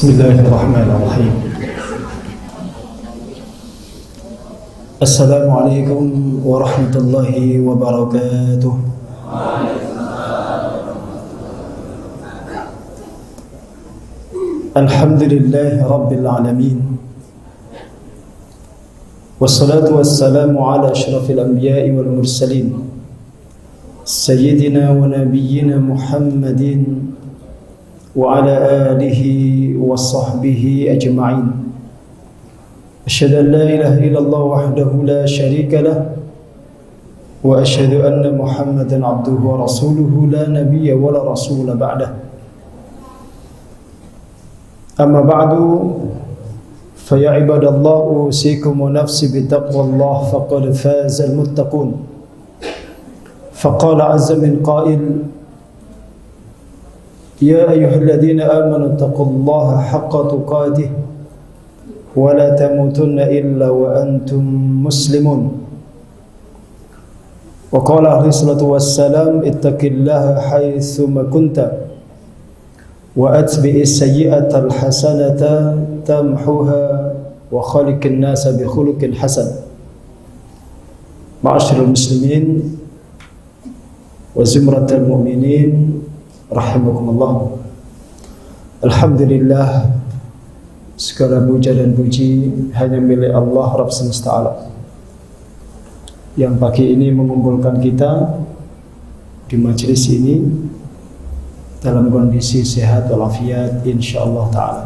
Bismillahirrahmanirrahim. Assalamualaikum warahmatullahi wabarakatuh. Alhamdulillahi rabbil alamin. Wassalatu wassalamu ala asyrafil anbiya'i wal mursalin Sayyidina wa nabiyyina Muhammadin wa ala alihi wa sahbihi ajma'in. Asyhadu an la ilaha illallah wahdahu la syarika lah wa asyhadu anna Muhammadan abduhu wa rasuluhu la nabiyya wa la rasula ba'dah. Amma ba'du, fa ya ibadallah, usikum wa nafsi bi taqwallah faqad faza al-muttaqun. Faqala azza min qail: يا أيها الذين آمنوا اتقوا الله حق تقاته ولا تموتن إلا وأنتم مسلمون. وقال عليه الصلاة والسلام: اتق الله حيثما كنت وأتبع السيئة الحسنة تمحوها وخالق الناس بخلق حسن. معاشر المسلمين وزمرة المؤمنين rahimakumullah. Alhamdulillah, segala puja dan puji hanya milik Allah Rabb semesta alam, yang pagi ini mengumpulkan kita di majelis ini dalam kondisi sehat walafiat insyaallah ta'ala.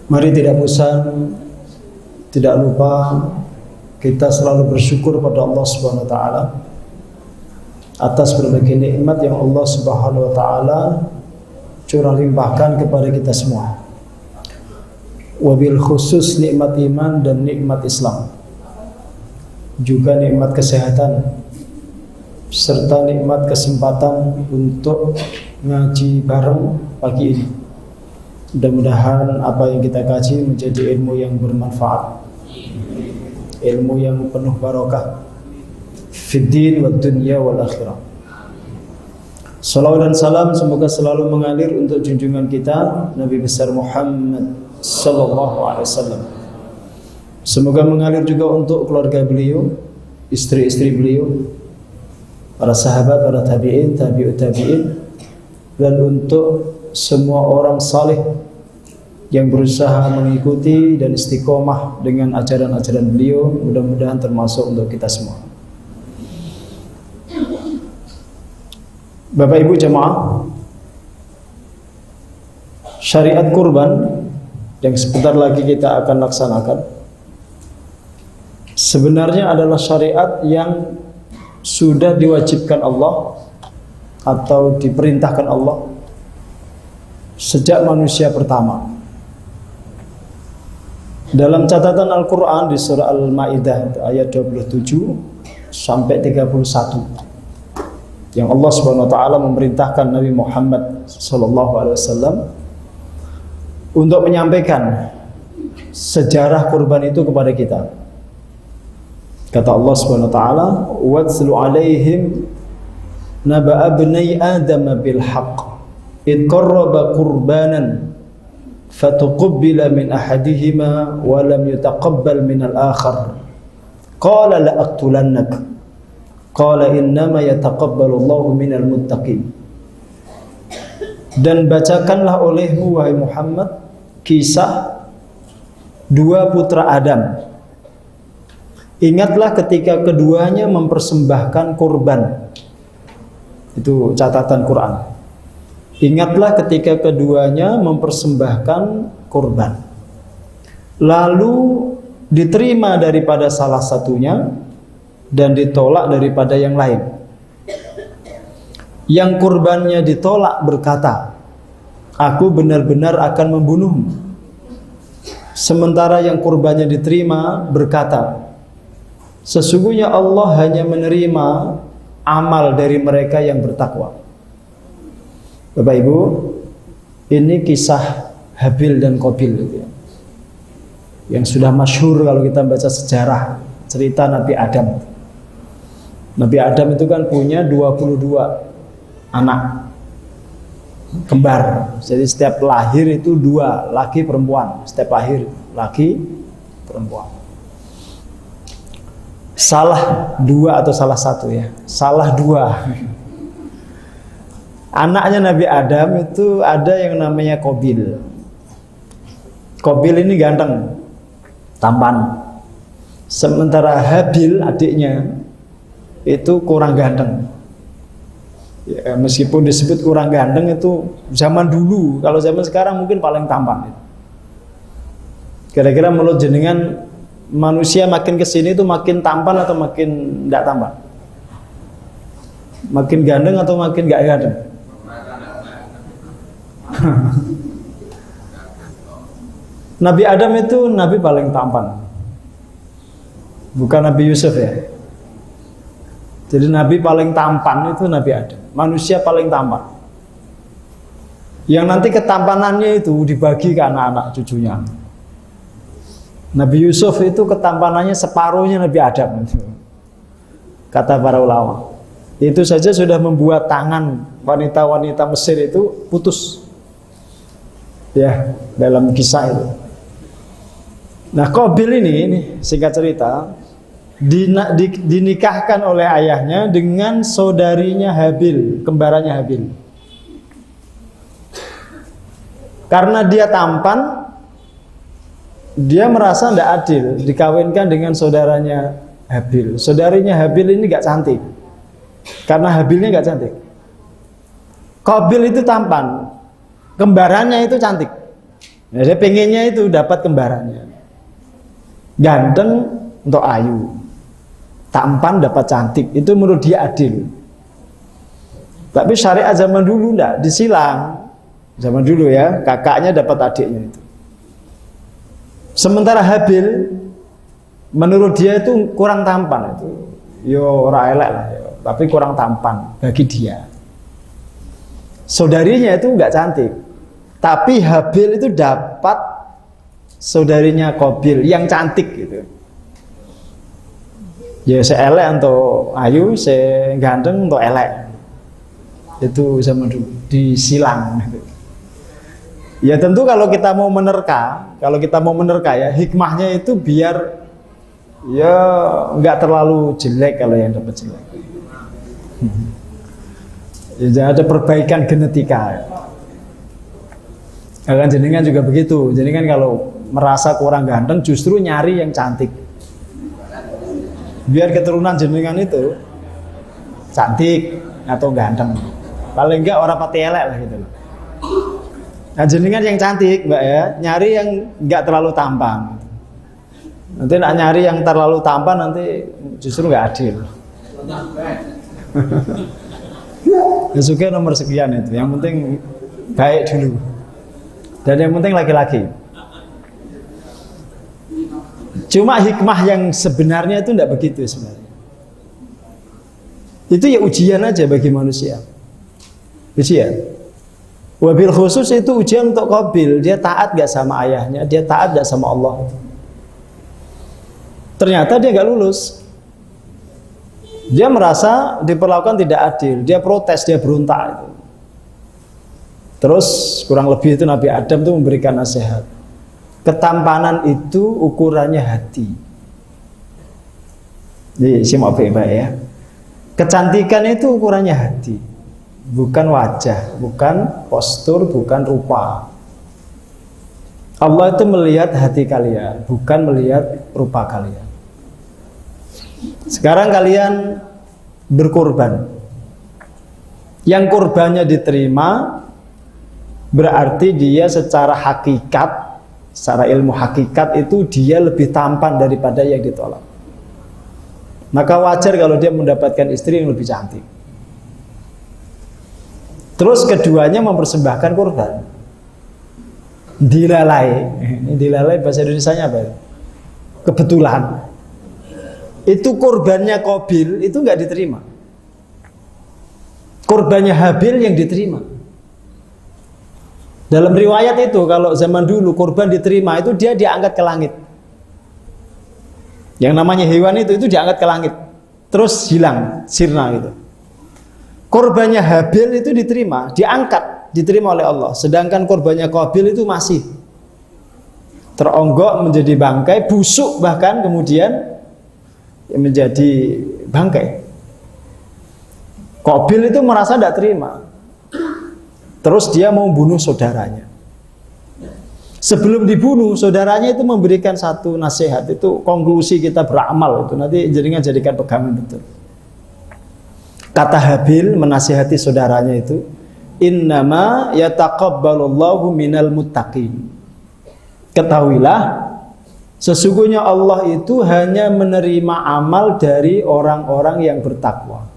Mari tidak bosan, tidak lupa kita selalu bersyukur pada Allah Subhanahu wa ta'ala atas berbagai nikmat yang Allah Subhanahu wa ta'ala curah limpahkan kepada kita semua, wabil khusus nikmat iman dan nikmat Islam, juga nikmat kesehatan serta nikmat kesempatan untuk ngaji bareng pagi ini. Mudah-mudahan apa yang kita kaji menjadi ilmu yang bermanfaat, ilmu yang penuh barokah fiddin wa dunya wal akhirah. Salawat dan salam semoga selalu mengalir untuk junjungan kita Nabi besar Muhammad sallallahu alaihi wasallam. Semoga mengalir juga untuk keluarga beliau, istri-istri beliau, para sahabat, para tabi'in, tabi'ut tabi'in, dan untuk semua orang saleh yang berusaha mengikuti dan istiqomah dengan ajaran-ajaran beliau. Mudah-mudahan termasuk untuk kita semua. Bapak Ibu jemaah, syariat kurban yang sebentar lagi kita akan laksanakan sebenarnya adalah syariat yang sudah diwajibkan Allah atau diperintahkan Allah sejak manusia pertama. Dalam catatan Al-Quran di surah Al-Ma'idah ayat 27 sampai 31, yang Allah Subhanahu wa ta'ala memerintahkan Nabi Muhammad sallallahu alaihi wasallam untuk menyampaikan sejarah kurban itu kepada kita. Kata Allah Subhanahu wa ta'ala: "Watslu 'alaihim naba'a ibnai Adam bil haqq id qarraba qurbanan fatuqabbala min ahadihima wa lam yutaqabbal min al-akhar qala la aqtulannak qala innama yataqabbalu Allahu minal muttaqin." Dan bacakanlah olehmu wahai Muhammad kisah dua putra Adam. Ingatlah ketika keduanya mempersembahkan kurban. Itu catatan Quran. Ingatlah ketika keduanya mempersembahkan kurban, lalu diterima daripada salah satunya dan ditolak daripada yang lain. Yang kurbannya ditolak berkata, "Aku benar-benar akan membunuhmu." Sementara yang kurbannya diterima berkata, "Sesungguhnya Allah hanya menerima amal dari mereka yang bertakwa." Bapak Ibu, ini kisah Habil dan Qabil yang sudah masyhur kalau kita baca sejarah cerita Nabi Adam. Nabi Adam itu kan punya 22 anak. kembar. Jadi setiap lahir itu dua, laki perempuan. Setiap lahir laki perempuan. Salah dua atau salah satu ya? Salah dua. Anaknya Nabi Adam itu ada yang namanya Qabil. Qabil ini ganteng, tampan. Sementara Habil adiknya itu kurang ganteng. Ya, meskipun disebut kurang ganteng itu zaman dulu. Kalau zaman sekarang mungkin paling tampan. Kira-kira menurut jenengan manusia makin kesini itu makin tampan atau makin tidak tampan? Makin ganteng atau makin gak ganteng? Nabi Adam itu Nabi paling tampan, bukan Nabi Yusuf ya. Jadi Nabi paling tampan itu Nabi Adam, manusia paling tampan. Yang nanti ketampanannya itu dibagi ke anak-anak cucunya. Nabi Yusuf itu ketampanannya separuhnya Nabi Adam, kata para ulama. Itu saja sudah membuat tangan wanita-wanita Mesir itu putus. Ya, dalam kisah itu. Nah, Qabil ini singkat cerita dinikahkan oleh ayahnya dengan saudarinya Habil, kembarannya Habil. Karena dia tampan, dia merasa tidak adil dikawinkan dengan saudaranya Habil. Saudarinya Habil ini gak cantik, karena Habilnya gak cantik. Qabil itu tampan, kembarannya itu cantik. Nah, dia pengennya itu dapat kembarannya. Ganteng untuk ayu, tampan dapat cantik. Itu menurut dia adil. Tapi syariat zaman dulu enggak, disilang. Zaman dulu ya, kakaknya dapat adiknya itu. Sementara Habil menurut dia itu kurang tampan itu. Yo ora elek lah, yo. Tapi kurang tampan bagi dia. Saudarinya itu enggak cantik. Tapi Habil itu dapat saudarinya Qabil yang cantik gitu. Ya saya elek untuk ayu, saya ganteng untuk elek. Itu zaman dulu disilang gitu. Ya tentu kalau kita mau menerka ya hikmahnya itu biar ya nggak terlalu jelek kalau yang dapat jelek. Ya ada perbaikan genetika. Kan jenengan juga begitu. Jenengan kalau merasa kurang ganteng justru nyari yang cantik. Biar keturunan jenengan itu cantik atau ganteng. Paling enggak orang pati elek lah gitu loh. Nah jenengan yang cantik Mbak ya, nyari yang enggak terlalu tampan. Nanti nak nyari yang terlalu tampan nanti justru enggak adil. Ya suka nomor sekian itu, yang penting baik dulu. Dan yang penting laki-laki. Cuma hikmah yang sebenarnya itu tidak begitu sebenarnya. Itu ya ujian aja bagi manusia. Ujian. Wabil khusus itu ujian untuk Qabil. Dia taat gak sama ayahnya, dia taat gak sama Allah. Ternyata dia gak lulus. Dia merasa diperlakukan tidak adil. Dia protes, dia berontak. Terus kurang lebih itu Nabi Adam itu memberikan nasihat. Ketampanan itu ukurannya hati. Jadi simak baik-baik ya. Kecantikan itu ukurannya hati, bukan wajah, bukan postur, bukan rupa. Allah itu melihat hati kalian, bukan melihat rupa kalian. Sekarang kalian berkorban. Yang kurbannya diterima berarti dia secara hakikat, secara ilmu hakikat itu dia lebih tampan daripada yang ditolak. Maka wajar kalau dia mendapatkan istri yang lebih cantik. Terus keduanya mempersembahkan kurban. Dilalai. Ini dilalai bahasa Indonesianya apa? Kebetulan. Itu kurbannya Qabil itu nggak diterima. Kurbannya Habil yang diterima. Dalam riwayat itu kalau zaman dulu kurban diterima itu dia diangkat ke langit. Yang namanya hewan itu diangkat ke langit. Terus hilang, sirna gitu. Kurbannya Habil itu diterima, diangkat diterima oleh Allah. Sedangkan korbannya Qabil itu masih teronggok menjadi bangkai, busuk bahkan kemudian menjadi bangkai. Qabil itu merasa tidak terima. Terus dia mau bunuh saudaranya. Sebelum dibunuh, saudaranya itu memberikan satu nasihat. Itu konklusi kita beramal itu nanti jadikan pegangan betul. Kata Habil menasihati saudaranya itu, innama yataqabbalullahu minal muttaqin. Ketahuilah, sesungguhnya Allah itu hanya menerima amal dari orang-orang yang bertakwa.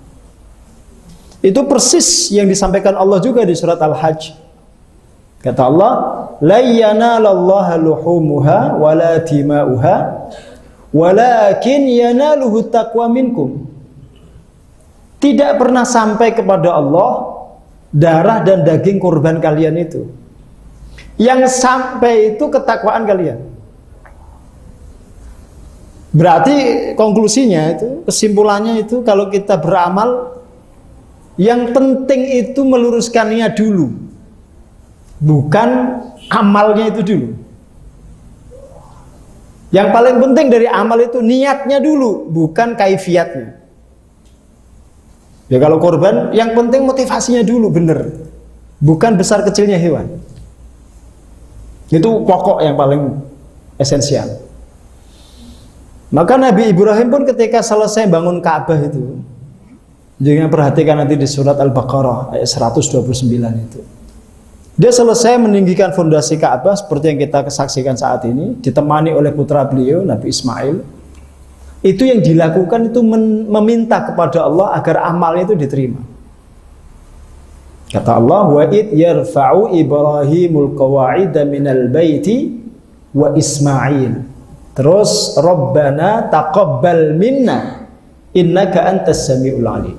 Itu persis yang disampaikan Allah juga di surat Al-Hajj. Kata Allah, la yanalallaha luhumuha wala dima'uha walakin yanaluhu taqwa minkum. Tidak pernah sampai kepada Allah darah dan daging kurban kalian itu. Yang sampai itu ketakwaan kalian. Berarti konklusinya itu, kesimpulannya itu kalau kita beramal, yang penting itu meluruskannya dulu. Bukan amalnya itu dulu. Yang paling penting dari amal itu niatnya dulu, bukan kaifiatnya. Ya kalau korban, yang penting motivasinya dulu benar, bukan besar kecilnya hewan. Itu pokok yang paling esensial. Maka Nabi Ibrahim pun ketika selesai bangun Ka'bah itu, jangan perhatikan nanti di surat Al-Baqarah ayat 129 itu. Dia selesai meninggikan fondasi Ka'bah seperti yang kita saksikan saat ini, ditemani oleh putra beliau Nabi Ismail. Itu yang dilakukan itu meminta kepada Allah agar amalnya itu diterima. Kata Allah, wa id yarfa'u Ibrahimul qawa'ida minal baiti wa Ismail. Terus Rabbana taqabbal minna innaka antas samiul alim.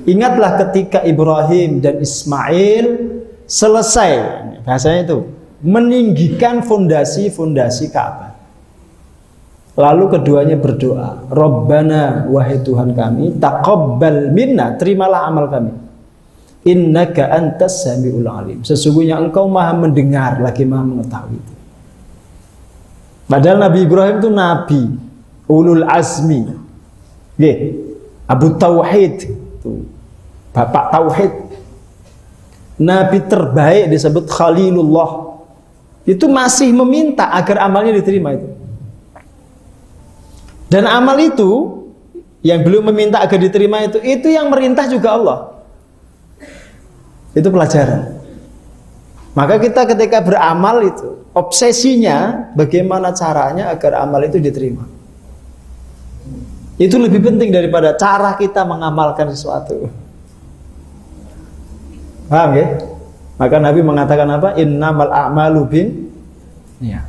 Ingatlah ketika Ibrahim dan Ismail selesai, bahasanya itu, meninggikan fondasi Ka'bah. Lalu keduanya berdoa, Rabbana, wahai Tuhan kami, taqabbal minna, terimalah amal kami. Innaka antas samiul alim. Sesungguhnya engkau maha mendengar lagi maha mengetahui. Padahal Nabi Ibrahim itu nabi ulul azmi. Abu Tauhid, bapak tauhid. Nabi terbaik disebut Khalilullah. Itu masih meminta agar amalnya diterima itu. Dan amal itu yang belum meminta agar diterima itu yang merintah juga Allah. Itu pelajaran. Maka kita ketika beramal itu obsesinya bagaimana caranya agar amal itu diterima. Itu lebih penting daripada cara kita mengamalkan sesuatu. Paham ya? Maka Nabi mengatakan apa? Innamal a'malu bin ya.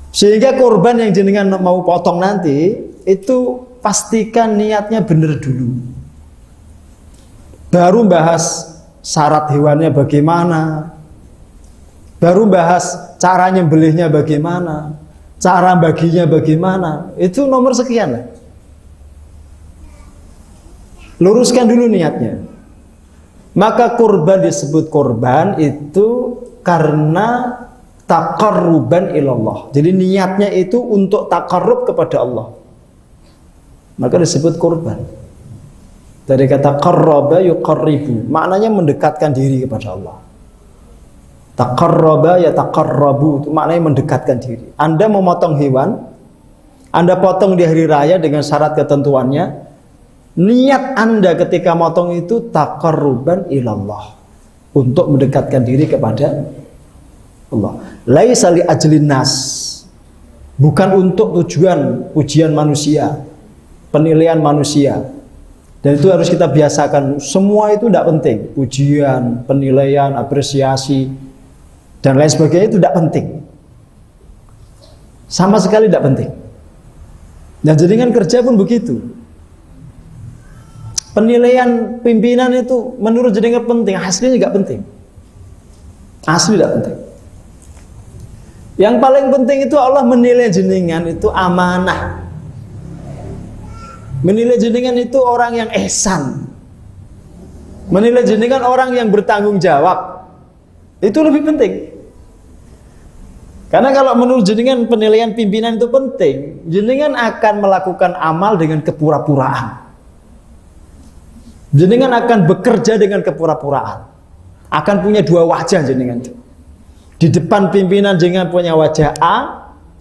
Sehingga korban yang jenengan mau potong nanti itu pastikan niatnya benar dulu. Baru bahas syarat hewannya bagaimana, baru bahas cara nyembelihnya bagaimana, cara baginya bagaimana. Itu nomor sekian lah. Luruskan dulu niatnya. Maka kurban disebut korban itu karena taqarruban ilallah. Jadi niatnya itu untuk taqarrub kepada Allah. Maka disebut kurban. Dari kata qarraba yuqarribu, maknanya mendekatkan diri kepada Allah. Taqarraba yataqarrabu, itu maknanya mendekatkan diri. Anda memotong hewan, Anda potong di hari raya dengan syarat ketentuannya. Niat Anda ketika motong itu taqarruban ilallah, untuk mendekatkan diri kepada Allah. Laisa li ajlin nas, bukan untuk tujuan pujian manusia, penilaian manusia. Dan itu harus kita biasakan. Semua itu tidak penting. Pujian, penilaian, apresiasi dan lain sebagainya itu tidak penting. Sama sekali tidak penting. Dan jaringan kerja pun begitu. Penilaian pimpinan itu menurut jaringan penting, aslinya juga penting. Asli tidak penting. Yang paling penting itu Allah menilai jenengan itu amanah. Menilai jenengan itu orang yang ihsan. Menilai jenengan orang yang bertanggung jawab itu lebih penting. Karena kalau menurut jenengan penilaian pimpinan itu penting, jenengan akan melakukan amal dengan kepura-puraan. Jenengan akan bekerja dengan kepura-puraan. Akan punya dua wajah jenengan itu. Di depan pimpinan jenengan punya wajah A,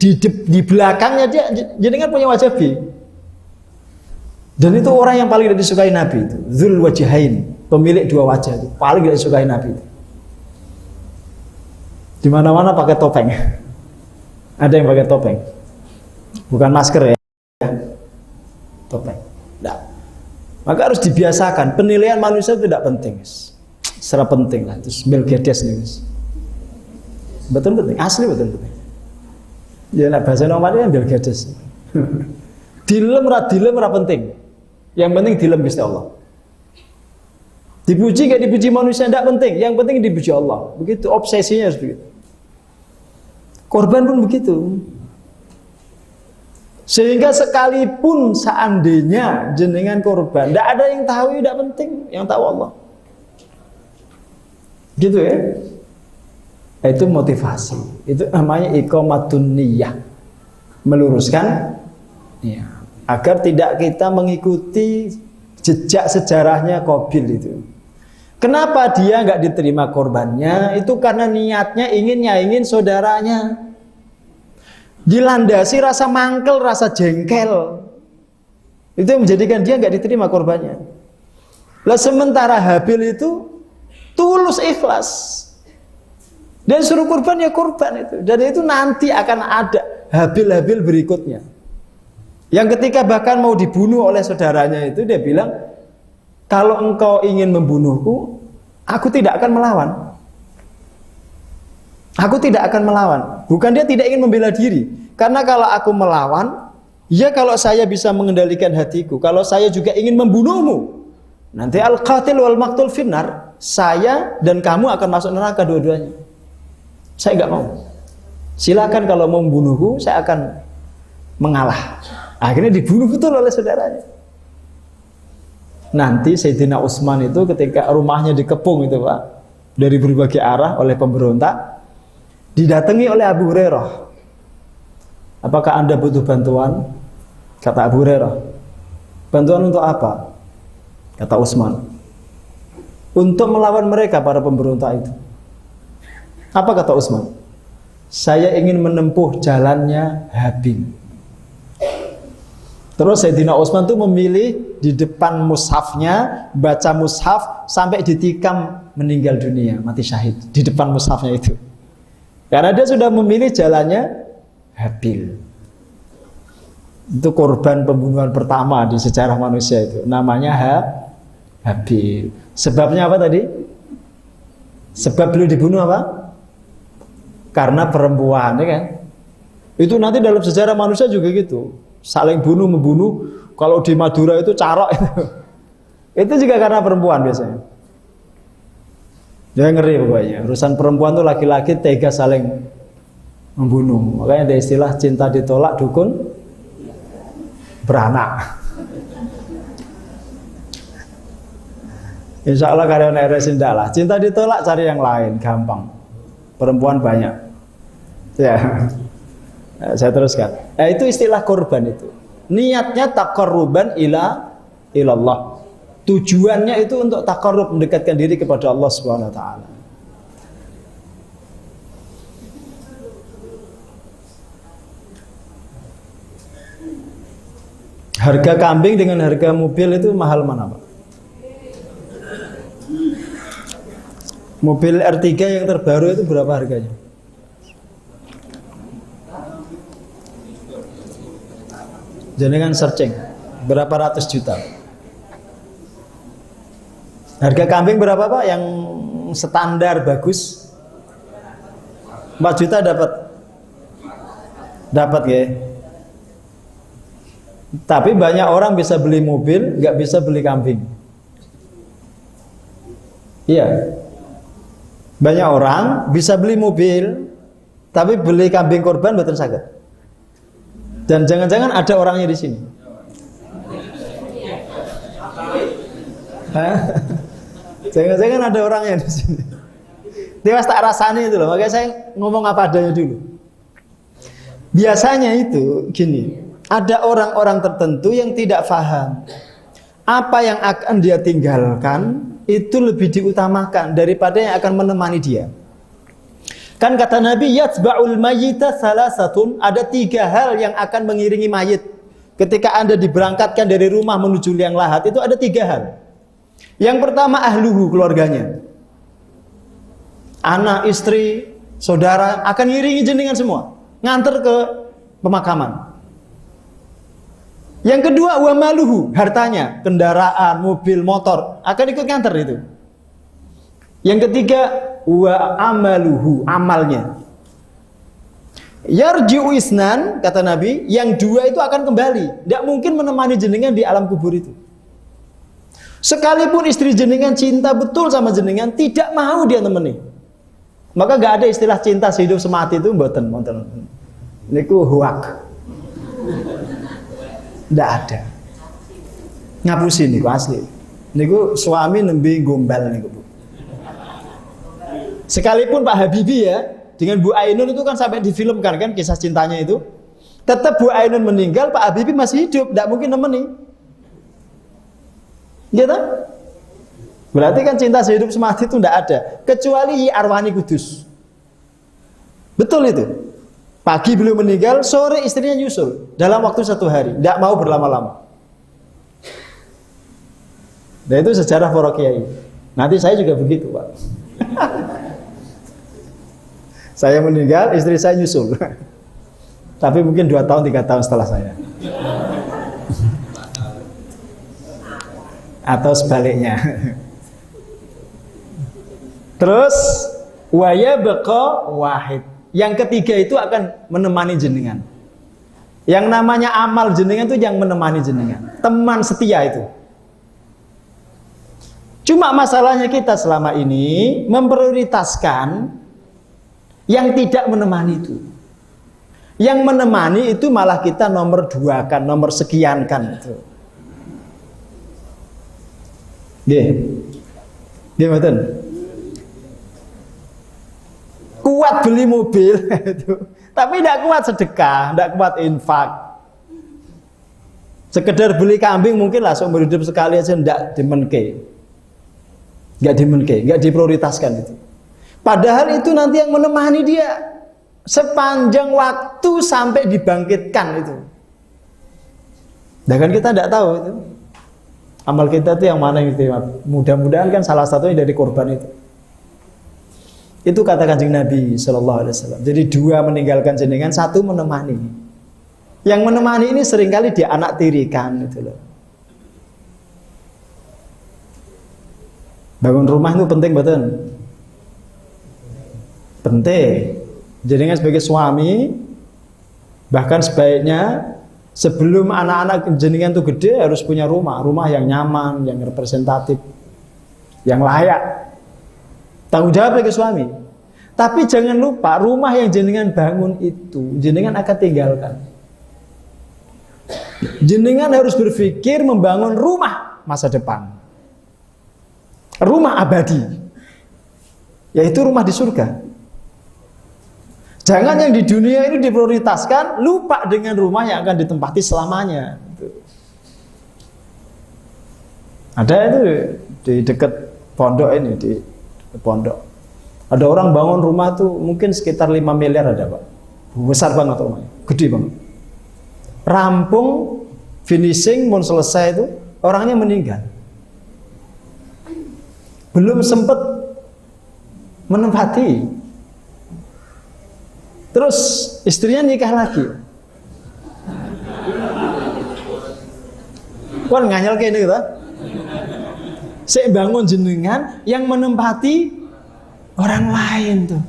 di belakangnya jenengan punya wajah B. Dan itu orang yang paling tidak disukai Nabi itu, Dzul Wajhain, pemilik dua wajah itu, paling tidak disukai Nabi itu. Di mana-mana pakai topeng. Ada yang pakai topeng. Bukan masker ya. Topeng. Nah. Maka harus dibiasakan. Penilaian manusia itu tidak penting. Secara penting lah. Terus Bill Gates nih. Betul penting. Asli betul penting. Ya nak bahasa nomornya Bill Gates. Dilem ra penting. Yang penting dilem Gusti Allah. Dipuji gak dipuji manusia tidak penting. Yang penting dipuji Allah. Begitu obsesinya harus begitu. Korban pun begitu. Sehingga sekalipun seandainya jenengan korban, tidak ada yang tahu, tidak penting, yang tahu Allah. Gitu ya. Itu motivasi. Itu namanya iqamatun niyah. Meluruskan ya, agar tidak kita mengikuti jejak sejarahnya Qabil itu. Kenapa dia nggak diterima korbannya? Itu karena niatnya ingin nyaingin saudaranya. Dilandasi rasa mangkel, rasa jengkel. Itu yang menjadikan dia nggak diterima korbannya. Lah sementara Habil itu tulus ikhlas. Dan suruh korban ya korban itu. Dan itu nanti akan ada Habil-Habil berikutnya. Yang ketika bahkan mau dibunuh oleh saudaranya itu dia bilang, kalau engkau ingin membunuhku, aku tidak akan melawan. Aku tidak akan melawan. Bukan dia tidak ingin membela diri. Karena kalau aku melawan, ya kalau saya bisa mengendalikan hatiku, kalau saya juga ingin membunuhmu, nanti al-qatil wal maqtul finnar, saya dan kamu akan masuk neraka dua-duanya. Saya nggak mau. Silakan kalau mau membunuhku, saya akan mengalah. Akhirnya dibunuh betul oleh saudaranya. Nanti Sayyidina Utsman itu ketika rumahnya dikepung itu Pak, dari berbagai arah oleh pemberontak, didatangi oleh Abu Hurairah. Apakah Anda butuh bantuan? Kata Abu Hurairah. Bantuan untuk apa? Kata Utsman. Untuk melawan mereka para pemberontak itu. Apa kata Utsman? Saya ingin menempuh jalannya Habil. Terus Sayyidina Utsman itu memilih di depan mushafnya, baca mushaf sampai ditikam meninggal dunia, mati syahid di depan mushafnya itu. Karena dia sudah memilih jalannya Habil. Itu korban pembunuhan pertama di sejarah manusia itu. Namanya Habil. Sebabnya apa tadi? Sebab beliau dibunuh apa? Karena perempuan, ya kan? Itu nanti dalam sejarah manusia juga gitu. Saling bunuh membunuh. Kalau di Madura itu carok itu. Itu juga karena perempuan biasanya. Dia ngeri pokoknya. Urusan perempuan tuh laki-laki tega saling membunuh. Makanya ada istilah cinta ditolak dukun beranak. Insya Allah karyawan RS indah lah. Cinta ditolak cari yang lain, gampang. Perempuan banyak. Ya. Nah, saya teruskan. Nah, itu istilah korban itu. Niatnya taqarruban ilallah. Tujuannya itu untuk taqarrub, mendekatkan diri kepada Allah Subhanahu wa taala. Harga kambing dengan harga mobil itu mahal mana, Pak? Mobil R3 yang terbaru itu berapa harganya? Jangan searching berapa ratus juta. Harga kambing berapa Pak? Yang standar bagus 4 juta dapat. Dapat ya. Tapi banyak orang bisa beli mobil, nggak bisa beli kambing. Iya. Banyak orang bisa beli mobil, tapi beli kambing korban betul saged. Dan jangan-jangan ada orangnya di sini. Jangan-jangan ada orangnya di sini. Dewas tak rasani itu loh, makanya saya ngomong apa adanya dulu. Biasanya itu gini, ada orang-orang tertentu yang tidak paham apa yang akan dia tinggalkan itu lebih diutamakan daripada yang akan menemani dia. Kan kata Nabi, yatba'ul mayyita salasatun, ada 3 hal yang akan mengiringi mayit. Ketika Anda diberangkatkan dari rumah menuju liang lahat itu ada 3 hal. Yang pertama ahluhu, keluarganya. Anak, istri, saudara akan ngiringi jenengan semua, nganter ke pemakaman. Yang kedua wa maluhu, hartanya, kendaraan, mobil, motor akan ikut nganter itu. Yang ketiga wa amaluhu, amalnya. Yarji'u isnan, kata Nabi, yang 2 itu akan kembali, tidak mungkin menemani jenengan di alam kubur itu. Sekalipun istri jenengan cinta betul sama jenengan, tidak mau dia temani. Maka gak ada istilah cinta sehidup semati itu, mboten. Niku huak. Ndak ada. Ngapusin niku asli. Niku suami nembe gombal niku, Bu. Sekalipun Pak Habibie ya, dengan Bu Ainun itu kan sampai difilmkan kan kisah cintanya itu. Tetap Bu Ainun meninggal, Pak Habibie masih hidup, ndak mungkin nemeni. Gitu? Berarti kan cinta sehidup semati itu ndak ada, kecuali arwani kudus. Betul itu. Pagi belum meninggal, sore istrinya nyusul dalam waktu 1 hari, tidak mau berlama-lama. Nah itu sejarah para kiai. Nanti saya juga begitu, Pak. Saya meninggal, istri saya nyusul. Tapi mungkin 2 tahun, 3 tahun setelah saya. Atau sebaliknya. Terus waya beka wahid. Yang ketiga itu akan menemani jenengan. Yang namanya amal jenengan itu yang menemani jenengan. Teman setia itu. Cuma masalahnya kita selama ini memprioritaskan yang tidak menemani itu. Yang menemani itu malah kita nomor 2 kan, nomor sekian kan itu. Nggih mboten. Kuat beli mobil itu, tapi tidak kuat sedekah, tidak kuat infak. Sekedar beli kambing mungkin lah seumur hidup sekali aja tidak dimenke. Enggak dimenke, enggak diprioritaskan itu. Padahal itu nanti yang menemani dia sepanjang waktu sampai dibangkitkan itu. Dan kan kita tidak tahu itu. Amal kita itu yang mana yang diterima. Mudah-mudahan kan salah satunya dari korban itu. Itu kata Kanjeng Nabi Sallallahu Alaihi Wasallam. Jadi 2 meninggalkan jenengan, 1 menemani. Yang menemani ini seringkali dia anak tirikan itu loh. Bangun rumah itu penting betul. Penting. Jenengan sebagai suami, bahkan sebaiknya sebelum anak-anak jenengan itu gede harus punya rumah yang nyaman, yang representatif, yang layak. Tanggung jawab bagi suami. Tapi jangan lupa rumah yang jenengan bangun itu jenengan akan tinggalkan. Jenengan harus berpikir membangun rumah masa depan. Rumah abadi. Yaitu rumah di surga. Jangan yang di dunia ini diprioritaskan, lupa dengan rumah yang akan ditempati selamanya. Ada itu di dekat pondok ini, di pondok. Ada orang bangun rumah tuh mungkin sekitar 5 miliar ada, Pak. Besar banget rumahnya, gede banget. Rampung, finishing, mau selesai itu orangnya meninggal. Belum sempat menempati. Terus istrinya nikah lagi. Kan nganyel kayak ini gitu. Saya bangun jenengan yang menempati orang lain tuh.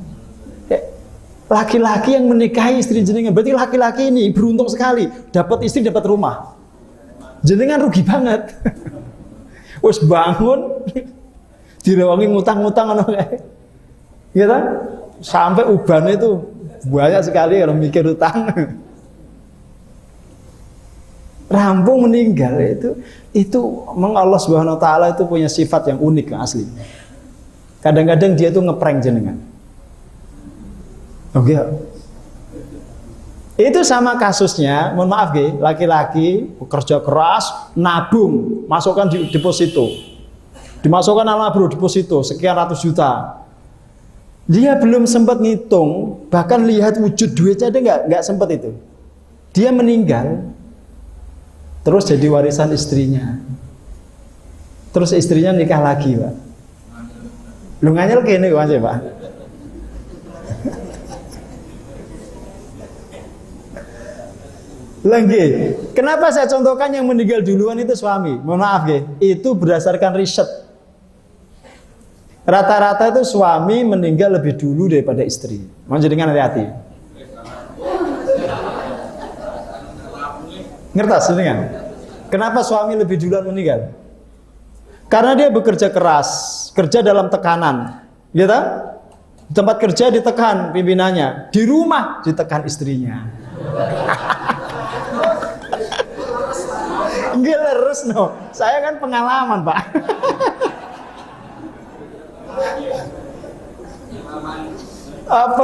Laki-laki yang menikahi istri jenengan. Berarti laki-laki ini beruntung sekali. Dapat istri, dapat rumah. Jenengan rugi banget. Wes bangun direwangi ngutang-ngutang ono kae. Iya kan? Sampai uban itu banyak sekali orang mikir utang. rampung meninggal itu memang Allah Subhanahu wa taala itu punya sifat yang unik asli. Kadang-kadang dia tuh ngeprank jenengan. Oke. Itu sama kasusnya, mohon maaf laki-laki bekerja keras, nabung, masukkan di deposito. Dimasukkan alabro deposito sekian ratus juta. Dia belum sempat ngitung, bahkan lihat wujud duitnya dia nggak sempat itu. Dia meninggal, terus jadi warisan istrinya. Terus istrinya nikah lagi, Pak. Lu nganyel kene aja, Pak. Lagi, kenapa saya contohkan yang meninggal duluan itu suami? Mohon maaf, itu berdasarkan riset. Rata-rata itu suami meninggal lebih dulu daripada istri. Mohon jadikan hati-hati. Ngertas dengan? Kenapa suami lebih duluan meninggal? Karena dia bekerja keras, kerja dalam tekanan, gitu? Tempat kerja ditekan pimpinannya, di rumah ditekan istrinya. Enggak leres no. Saya kan pengalaman, Pak.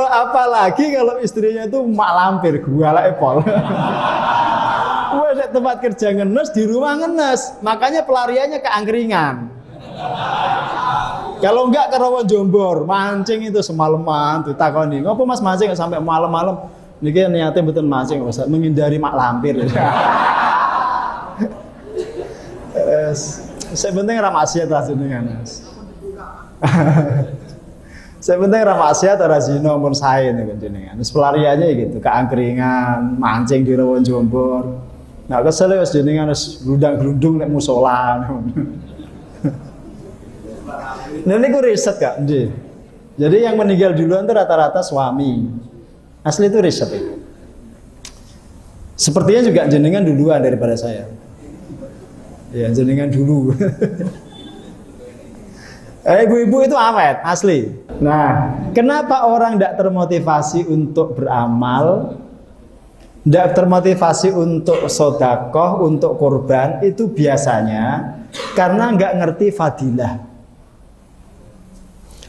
Apalagi kalau istrinya itu mak lampir, gua lah epol. Gua di tempat kerja ngenes, di rumah ngenes. Makanya pelariannya ke angkringan. Kalau enggak ke rawa Jombor, mancing itu semalaman ditakoni. Ngapa Mas mancing sampai malam-malam? Niki niatnya betul mancing, menghindari mak lampir. Saya penting ramasiat lah jenengan. Saya penting ramasiat ora zina pun sae niku jenengan. Wis pelariannya gitu, ke angkringan, mancing di rawa Jombor. Nah kesel wis jenengan wis glundang-glundung nek musala. Nah niku riset Kak, nggih. Jadi yang meninggal duluan itu rata-rata suami. Asli itu riset itu. Sepertinya juga jenengan duluan daripada saya. Ya jenengan dulu. Ibu-ibu itu awet, asli. Nah, kenapa orang tidak termotivasi untuk beramal, tidak termotivasi untuk sodakoh, untuk kurban? Itu biasanya karena nggak ngerti fadilah.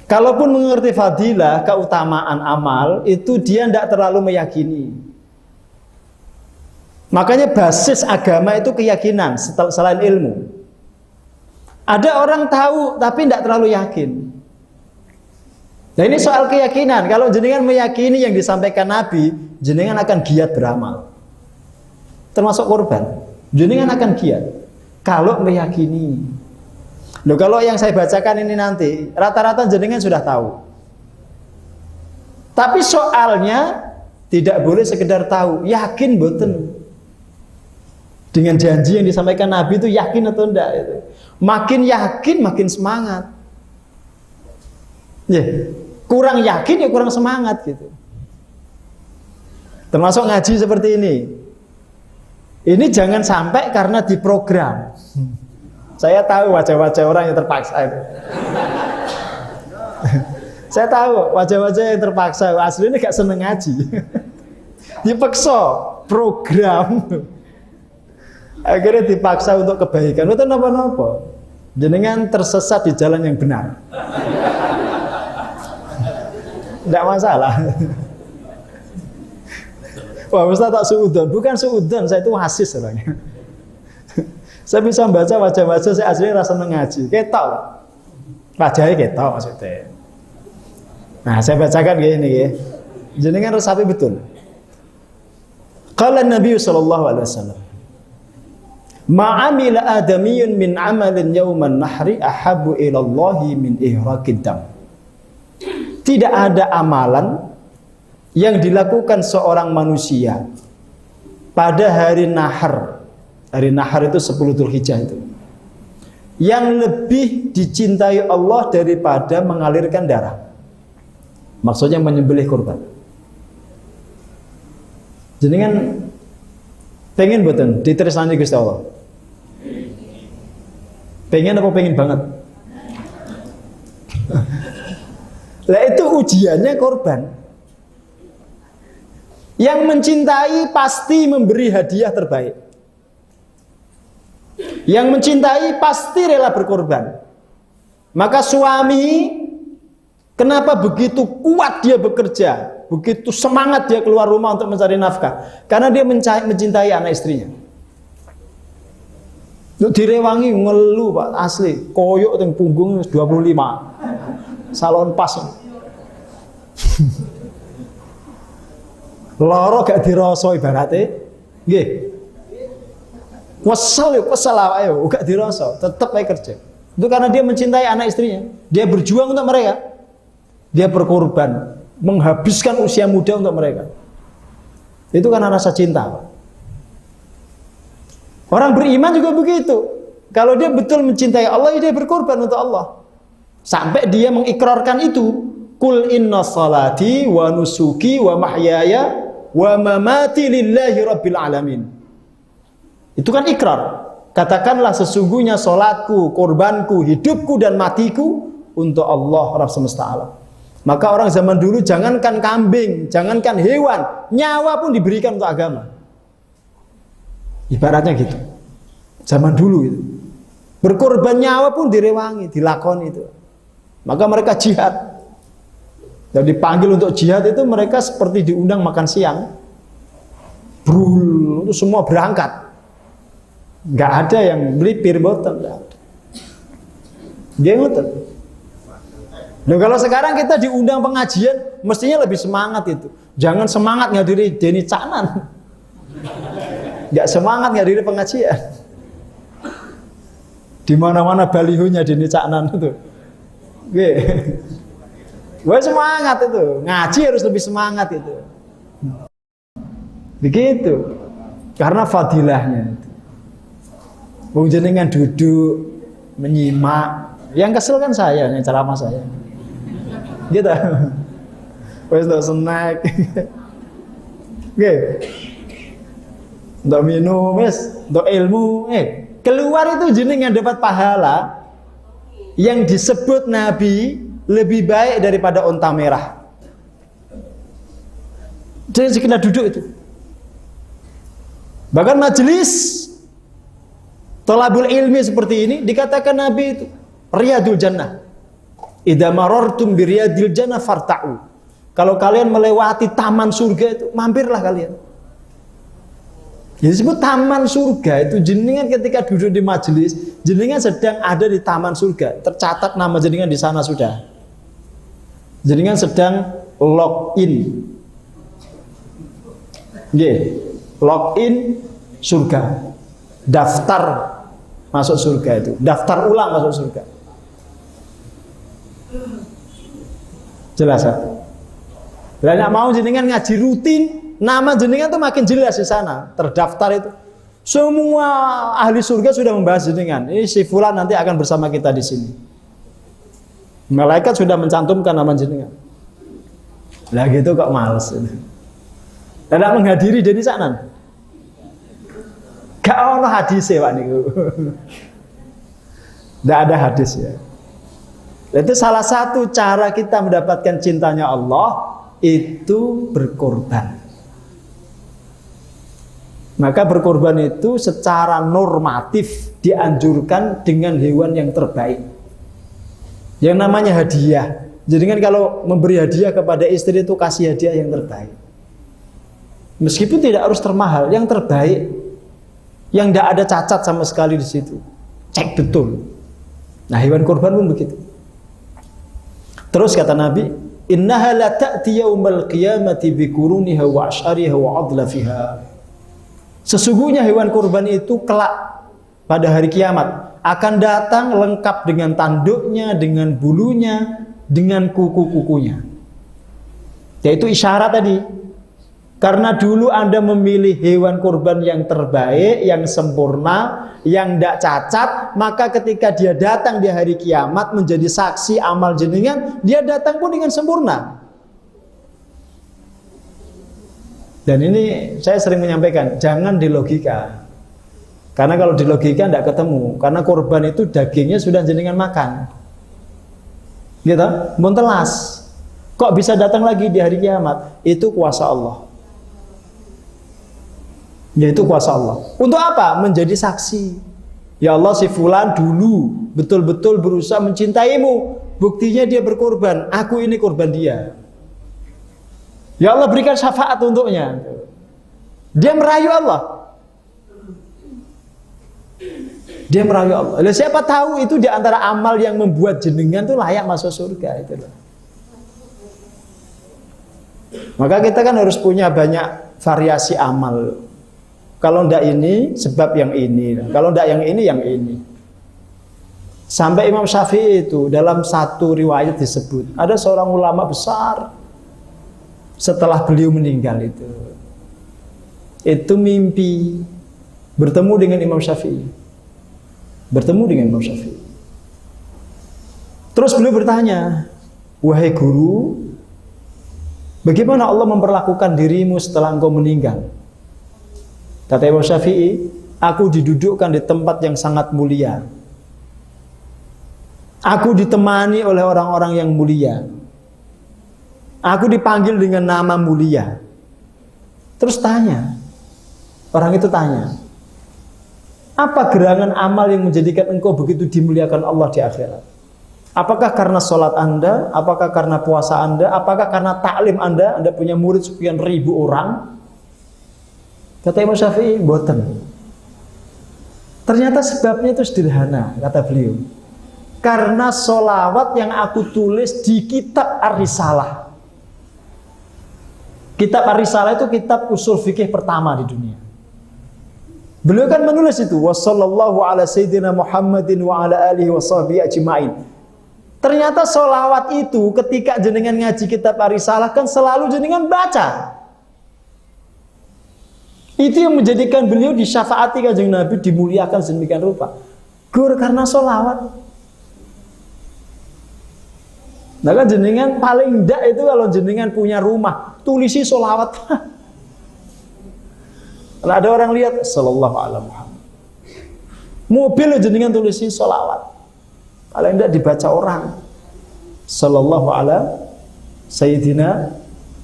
Kalaupun mengerti fadilah, keutamaan amal, itu dia tidak terlalu meyakini. Makanya basis agama itu keyakinan selain ilmu. Ada orang tahu tapi tidak terlalu yakin. Nah ini soal keyakinan. Kalau jenengan meyakini yang disampaikan Nabi, jenengan akan giat beramal. Termasuk korban. Jenengan akan giat. Kalau meyakini. Loh kalau yang saya bacakan ini nanti, rata-rata jenengan sudah tahu. Tapi soalnya tidak boleh sekedar tahu, yakin boten. Dengan janji yang disampaikan Nabi itu yakin atau enggak itu. Makin yakin makin semangat. Ya, kurang yakin ya kurang semangat gitu. Termasuk ngaji seperti ini. Ini jangan sampai karena diprogram. Saya tahu wajah-wajah orang yang terpaksa itu. Saya tahu wajah-wajah yang terpaksa. Aslinya gak seneng ngaji. Dipaksa program. Akhirnya dipaksa untuk kebaikan. Itu napa-napa. Jenengan tersesat di jalan yang benar. Tidak masalah. Wah, Ustaz tak suudon. Bukan suudon, saya itu wasis orangnya. Saya bisa membaca wajah-wajah saya aslinya rasa mengaji. Ketok. Wajahnya ketok maksudnya. Nah, saya bacakan gini ya. Jenengan resapi betul. Qala Nabi sallallahu alaihi wasallam, ma'amila adamiyun min amalin yawman nahri ahabu ilallahi min ihraqid dam. Tidak ada amalan yang dilakukan seorang manusia pada hari nahar. Hari nahar itu 10 Dzulhijjah itu. Yang lebih dicintai Allah daripada mengalirkan darah. Maksudnya menyembelih kurban. Jenengan pengen boten ditresani Gusti Allah. Pengen apa pengen banget? Lah itu ujiannya korban. Yang mencintai pasti memberi hadiah terbaik. Yang mencintai pasti rela berkorban. Maka suami, kenapa begitu kuat dia bekerja, begitu semangat dia keluar rumah untuk mencari nafkah? Karena dia mencintai anak istrinya. Untuk direwangi ngeluh Pak, asli koyok yang punggung 25 salon pas. Loro gak dirasa ibaratnya nggih. Kesel ayo gak dirasa, tetep aja kerja. Itu karena dia mencintai anak istrinya. Dia berjuang untuk mereka. Dia berkorban, menghabiskan usia muda untuk mereka. Itu karena rasa cinta. Orang beriman juga begitu. Kalau dia betul mencintai Allah, dia berkorban untuk Allah. Sampai dia mengikrarkan itu. Qul inna salati wa nusuki wa mahyaya wa mamati lillahi rabbil alamin. Itu kan ikrar. Katakanlah sesungguhnya solatku, korbanku, hidupku dan matiku untuk Allah Rabb semesta alam. Maka orang zaman dulu jangankan kambing, jangankan hewan, nyawa pun diberikan untuk agama. Ibaratnya gitu. Zaman dulu itu. Berkorban nyawa pun direwangi, dilakoni itu. Maka mereka jihad. Dan dipanggil untuk jihad itu mereka seperti diundang makan siang. Brul, itu semua berangkat. Nggak ada yang melipir boten, nggak ada. Dia ngoten. Nah, kalau sekarang kita diundang pengajian, mestinya lebih semangat itu. Jangan semangat ngadiri Deni Caknan. Nggak semangat ngadiri pengajian. Di mana-mana balihonya Deni Caknan itu. Oke. Wah semangat itu. Ngaji harus lebih semangat itu. Begitu. Karena fadilahnya itu. Wong jenengan duduk menyimak, yang kesel kan saya, yang ceramah saya. Gitu. Wes ndak snack. Oke. Ndak minum, wes, ndak ilmu, keluar itu jenengan dapat pahala yang disebut Nabi lebih baik daripada onta merah. Jadi sekedar duduk itu. Bahkan majelis thalabul ilmi seperti ini dikatakan Nabi itu riyadul jannah. Idza marartum bi riyadil jannah farta'u. Kalau kalian melewati taman surga itu, mampirlah kalian. Jadi disebut taman surga itu jenengan ketika duduk di majelis, jenengan sedang ada di taman surga. Tercatat nama jenengan di sana sudah. Jenengan sedang login. Nggih, login surga. Daftar masuk surga itu, daftar ulang masuk surga. Jelas ya? Lah mau jenengan ngaji rutin, nama jenengan tuh makin jelas di sana, terdaftar itu. Semua ahli surga sudah membahas jenengan. Ini si fulan nanti akan bersama kita di sini. Malaikat sudah mencantumkan nama jenengan. Lah gitu kok males. Tidak menghadiri Deni Caknan. Gak ada hadis ya Pak niku. Tidak ada hadis ya. Itu salah satu cara kita mendapatkan cintanya Allah itu berkorban. Maka berkorban itu secara normatif dianjurkan dengan hewan yang terbaik. Yang namanya hadiah. Jadi kan kalau memberi hadiah kepada istri itu kasih hadiah yang terbaik. Meskipun tidak harus termahal, yang terbaik. Yang tidak ada cacat sama sekali di situ. Cek betul. Nah, hewan korban pun begitu. Terus kata Nabi, "Innaha la ta'ti yaumal qiyamati bi quruniha wa ash'ariha wa adlafiha." Sesungguhnya hewan kurban itu kelak pada hari kiamat akan datang lengkap dengan tanduknya, dengan bulunya, dengan kuku-kukunya. Yaitu isyarat tadi. Karena dulu Anda memilih hewan kurban yang terbaik, yang sempurna, yang tidak cacat, maka ketika dia datang di hari kiamat menjadi saksi amal jenengan, dia datang pun dengan sempurna. Dan ini saya sering menyampaikan, jangan dilogika. Karena kalau dilogika tidak ketemu. Karena kurban itu dagingnya sudah jenengan makan. Gitu, mun telas. Kok bisa datang lagi di hari kiamat? Itu kuasa Allah. Yaitu kuasa Allah. Untuk apa? Menjadi saksi. Ya Allah, si fulan dulu betul-betul berusaha mencintaimu. Buktinya dia berkorban. Aku ini korban dia. Ya Allah, berikan syafaat untuknya. Dia merayu Allah. Dia merayu Allah. Lalu siapa tahu itu di antara amal yang membuat jenengan tuh layak masuk surga itu loh. Maka kita kan harus punya banyak variasi amal. Kalau ndak ini, sebab yang ini. Kalau ndak yang ini, yang ini. Sampai Imam Syafi'i itu dalam satu riwayat disebut, ada seorang ulama besar setelah beliau meninggal itu mimpi bertemu dengan Imam Syafi'i. Bertemu dengan Imam Syafi'i. Terus beliau bertanya, wahai guru, bagaimana Allah memperlakukan dirimu setelah engkau meninggal? Kata Imam Syafi'i, aku didudukkan di tempat yang sangat mulia. Aku ditemani oleh orang-orang yang mulia. Aku dipanggil dengan nama mulia. Terus tanya, orang itu tanya, apa gerangan amal yang menjadikan engkau begitu dimuliakan Allah di akhirat? Apakah karena sholat Anda? Apakah karena puasa Anda? Apakah karena taklim Anda? Anda punya murid sekian ribu orang? Kata Imam Syafi'i, boten. Ternyata sebabnya itu sederhana, kata beliau. Karena sholawat yang aku tulis di kitab Ar-Risalah. Kitab Ar-Risalah itu kitab usul fikih pertama di dunia. Beliau kan menulis itu, wassallallahu ala sayyidina Muhammadin wa ala alihi wa sahbihi ajma'in. Ternyata sholawat itu ketika jenengan ngaji kitab Ar-Risalah kan selalu jenengan baca. Itu yang menjadikan beliau disyafaati kanjeng Nabi, dimuliakan sedemikian rupa. Gur karena sholawat. Nah kan jenengan paling ndak itu kalau jenengan punya rumah, tulisi sholawat. Kalau ada orang lihat, sallallahu alaihi Muhammad. Mobil jenengan tulisi sholawat. Paling ndak dibaca orang, sallallahu alaihi Sayyidina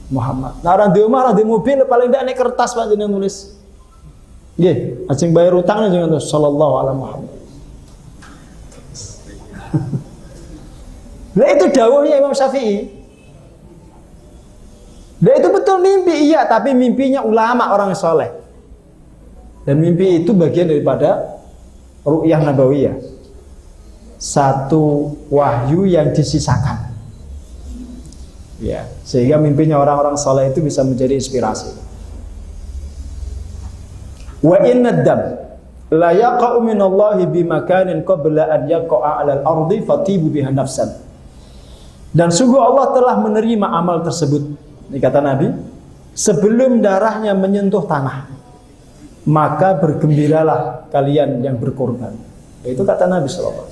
Muhammad. Nah orang di rumah, orang di mobil, paling ndak naik kertas pak jenengan tulis. Nggih, ajeng bayar utangnya jenengan tulis, sallallahu alaihi Muhammad. Nah itu dawuhnya Imam Syafi'i. Nah itu betul mimpi, iya, tapi mimpinya ulama orang soleh. Dan mimpi itu bagian daripada ru'yah nabawiyah. Satu wahyu yang disisakan. Ya, sehingga mimpinya orang-orang soleh itu bisa menjadi inspirasi. Wa inna dam la yaqa'u minallahi bimakanin qabla an yaqa'a 'alal ardi fatibu biha nafsan. Dan sungguh Allah telah menerima amal tersebut. Ini kata Nabi, sebelum darahnya menyentuh tanah, maka bergembiralah kalian yang berkorban. Itu kata Nabi SAW.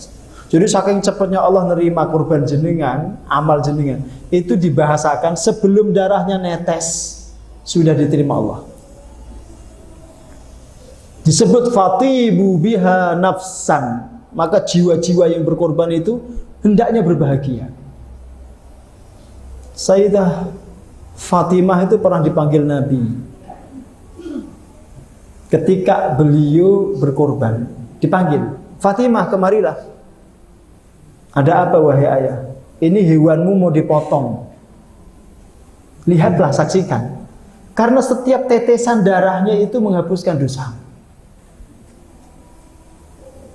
Jadi saking cepatnya Allah menerima korban jenengan, amal jenengan, itu dibahasakan sebelum darahnya netes, sudah diterima Allah. Disebut fatibu biha nafsan, maka jiwa-jiwa yang berkorban itu hendaknya berbahagia. Sayyidah Fatimah itu pernah dipanggil Nabi ketika beliau berkorban, dipanggil, Fatimah kemarilah. Ada apa wahai ayah? Ini hewanmu mau dipotong. Lihatlah, saksikan. Karena setiap tetesan darahnya itu menghapuskan dosa.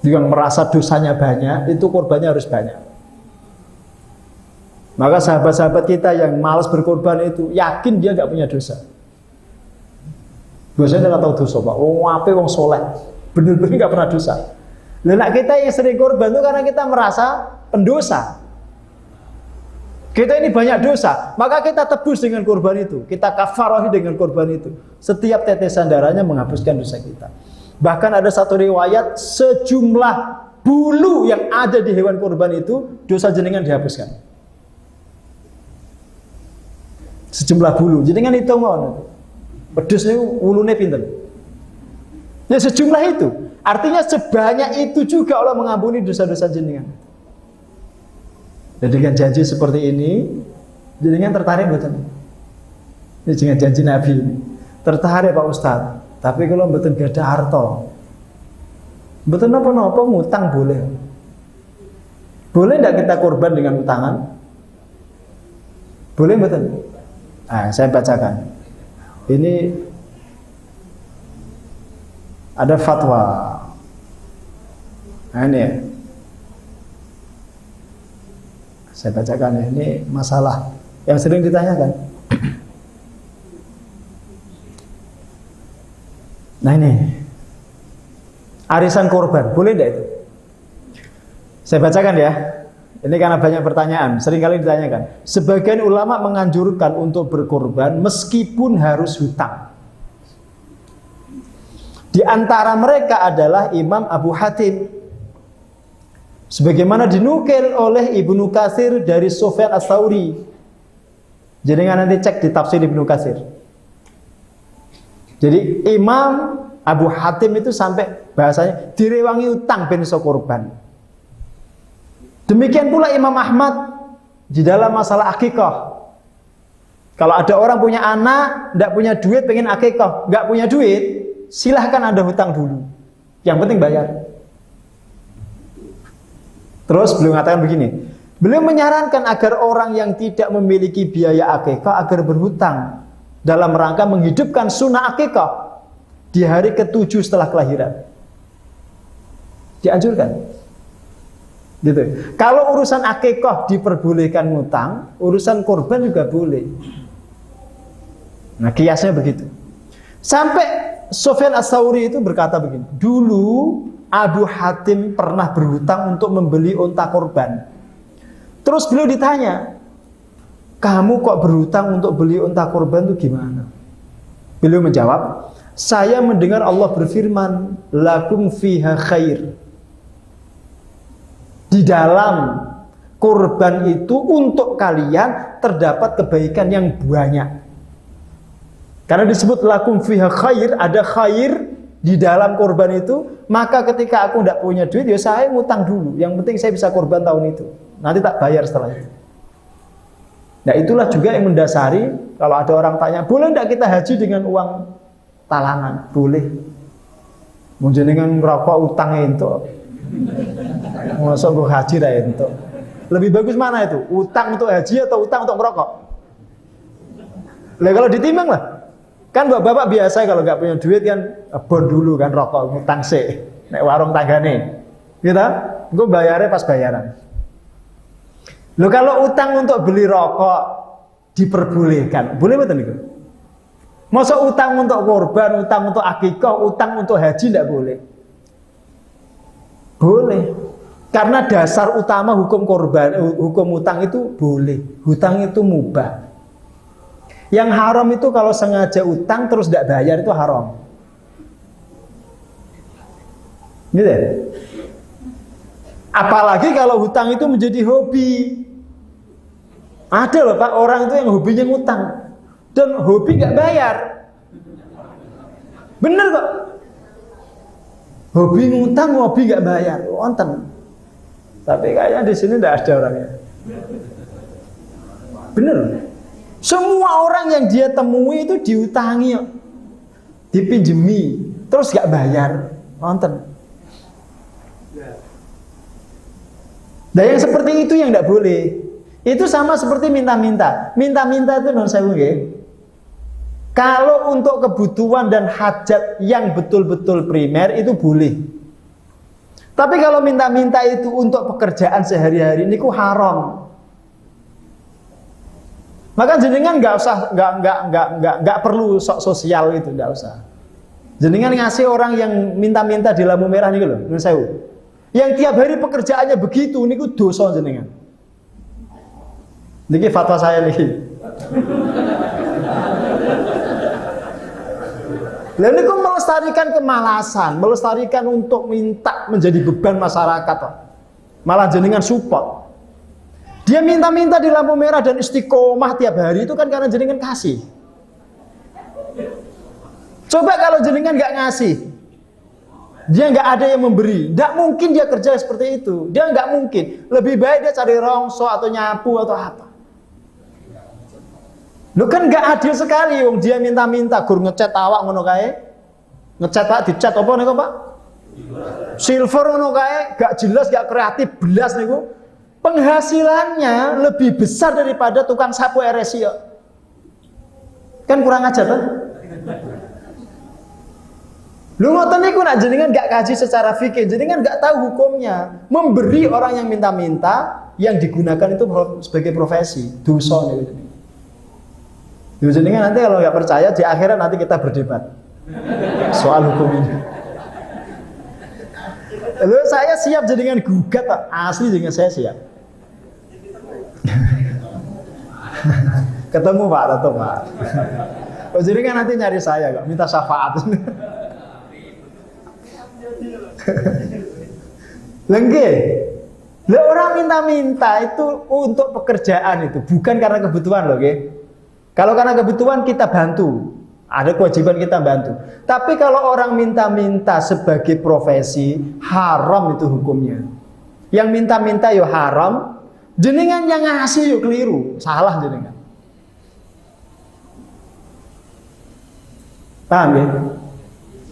Yang merasa dosanya banyak, itu korbannya harus banyak. Maka sahabat-sahabat kita yang malas berkorban itu yakin dia nggak punya dosa. Biasanya nggak tahu dosa pak. Apa wong soleh, bener-bener nggak pernah dosa. Nah kita yang sering korban itu karena kita merasa pendosa. Kita ini banyak dosa, maka kita tebus dengan korban itu. Kita kafarahi dengan korban itu. Setiap tetesan darahnya menghapuskan dosa kita. Bahkan ada satu riwayat, sejumlah bulu yang ada di hewan korban itu dosa jenengan dihapuskan. Sejumlah bulu, jadi kan hitung pedus itu ulune pinten. Ya sejumlah itu, artinya sebanyak itu juga Allah mengampuni dosa-dosa jenengan. Dan dengan janji seperti ini, jenengan tertarik betul. Ini dengan janji Nabi ini. Tertarik Pak Ustadz, tapi kalau betul gak ada harta, Betul napa-napa ngutang boleh. Boleh tidak kita korban dengan utangan? Boleh betul? Nah, saya bacakan. Ini ada fatwa. Nah, ini ya. Saya bacakan ya. Ini masalah yang sering ditanyakan. Nah ini, arisan korban, boleh tidak itu? Saya bacakan ya. Ini karena banyak pertanyaan, sering kali ditanyakan. Sebagian ulama menganjurkan untuk berkorban meskipun harus hutang. Di antara mereka adalah Imam Abu Hatim. Sebagaimana dinukil oleh Ibnu Katsir dari Sufyan Ats-Tsauri. Jadi nanti cek di tafsir Ibnu Katsir. Jadi Imam Abu Hatim itu sampai bahasanya direwangi utang ben iso korban. Demikian pula Imam Ahmad di dalam masalah akikah. Kalau ada orang punya anak, tidak punya duit, pengen akikah, nggak punya duit, silahkan Anda hutang dulu. Yang penting bayar. Terus beliau mengatakan begini, beliau menyarankan agar orang yang tidak memiliki biaya akikah agar berhutang dalam rangka menghidupkan sunnah akikah di hari ke-7 setelah kelahiran. Dianjurkan. Gitu. Kalau urusan akikah diperbolehkan ngutang, urusan korban juga boleh. Nah, kiasnya begitu. Sampai Sufyan Ats-Tsauri itu berkata begini, dulu Abu Hatim pernah berhutang untuk membeli unta korban. Terus beliau ditanya, kamu kok berhutang untuk beli unta korban itu gimana? Beliau menjawab, saya mendengar Allah berfirman, lakum fiha khair. Di dalam korban itu untuk kalian terdapat kebaikan yang banyak. Karena disebut lakum fiha khair, ada khair di dalam korban itu, maka ketika aku tidak punya duit, ya saya ngutang dulu. Yang penting saya bisa korban tahun itu. Nanti tak bayar setelah itu. Nah itulah juga yang mendasari kalau ada orang tanya, boleh tidak kita haji dengan uang talangan? Boleh. Mau jenengan ngerokok utangnya itu. Masa gue haji dah itu. Lebih bagus mana itu? Utang untuk haji atau utang untuk merokok? Lah kalau ditimbang lah. Kan bapak-bapak biasa kalau nggak punya duit kan bon dulu kan rokok, utang sih. Nek warung tanggane. Gitu? Gue bayarnya pas bayaran. Loh kalau utang untuk beli rokok diperbolehkan, boleh betul itu? Masa utang untuk korban, utang untuk akikah, utang untuk haji tidak boleh? Boleh. Karena dasar utama hukum korban, hukum utang itu boleh. Hutang itu mubah. Yang haram itu kalau sengaja utang terus tidak bayar itu haram. Gitu ya? Apalagi kalau hutang itu menjadi hobi. Ada loh Pak, orang itu yang hobinya ngutang dan hobi nggak bayar. Bener kok. Hobi ngutang, hobi nggak bayar, wonten. Tapi kayaknya di sini tidak ada orangnya. Bener. Semua orang yang dia temui itu diutangi, dipinjemi, terus nggak bayar, wonten. Nah yang seperti itu yang tidak boleh. Itu sama seperti minta-minta. Minta-minta itu non sewu nggih. Kalau untuk kebutuhan dan hajat yang betul-betul primer itu boleh. Tapi kalau minta-minta itu untuk pekerjaan sehari-hari ini ku haram. Maka jenengan nggak perlu sok sosial itu, nggak usah. Jenengan ngasih orang yang minta-minta di lampu merah nih loh, non sewu. Yang tiap hari pekerjaannya begitu, niku dosa jenengan. Niki fatwa saya niki. Lalu niku melestarikan kemalasan, melestarikan untuk minta menjadi beban masyarakat. Malah jenengan support. Dia minta-minta di lampu merah dan istiqomah tiap hari itu kan karena jenengan kasih. Coba kalau jenengan nggak ngasih, dia nggak ada yang memberi, nggak mungkin dia kerja seperti itu. Dia nggak mungkin. Lebih baik dia cari rongso atau nyapu atau apa. Lu kan nggak adil sekali, wong dia minta-minta, gur ngecat awak ngono kae, ngecat Pak, dicat apa nih Pak? Silver ngono kae, gak jelas, gak kreatif, belas niku. Penghasilannya lebih besar daripada tukang sapu RSI kok. Kan kurang ajar kan? Lu ngoten niku nak jenengan gak kaji secara fikih, jenengan gak tahu hukumnya. Memberi orang yang minta-minta yang digunakan itu sebagai profesi, dosa niku. Jenengan nanti kalau gak percaya di akhirat nanti kita berdebat soal hukum ini. Lu saya siap jenengan gugat, asli jenengan saya siap. Ketemu Pak, tetap Pak. Oh jenengan nanti nyari saya kok, minta syafaat. Lengge, orang minta-minta itu untuk pekerjaan itu bukan karena kebutuhan loh, oke? Kalau karena kebutuhan kita bantu, ada kewajiban kita bantu. Tapi kalau orang minta-minta sebagai profesi, haram itu hukumnya. Yang minta-minta yo haram, jenengan yang ngasih yo keliru, salah jenengan. Paham ya?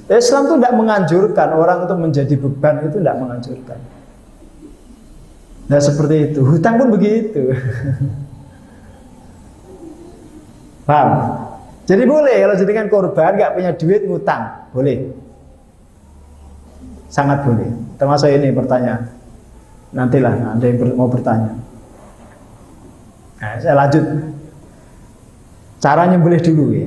Islam itu tidak menganjurkan orang untuk menjadi beban, itu tidak menganjurkan. Nah seperti itu, hutang pun begitu. Paham? Jadi boleh kalau jenengan korban nggak punya duit ngutang, boleh. Sangat boleh. Termasuk ini pertanyaan. Nantilah ada yang mau bertanya. Nah, saya lanjut. Caranya boleh dulu ya.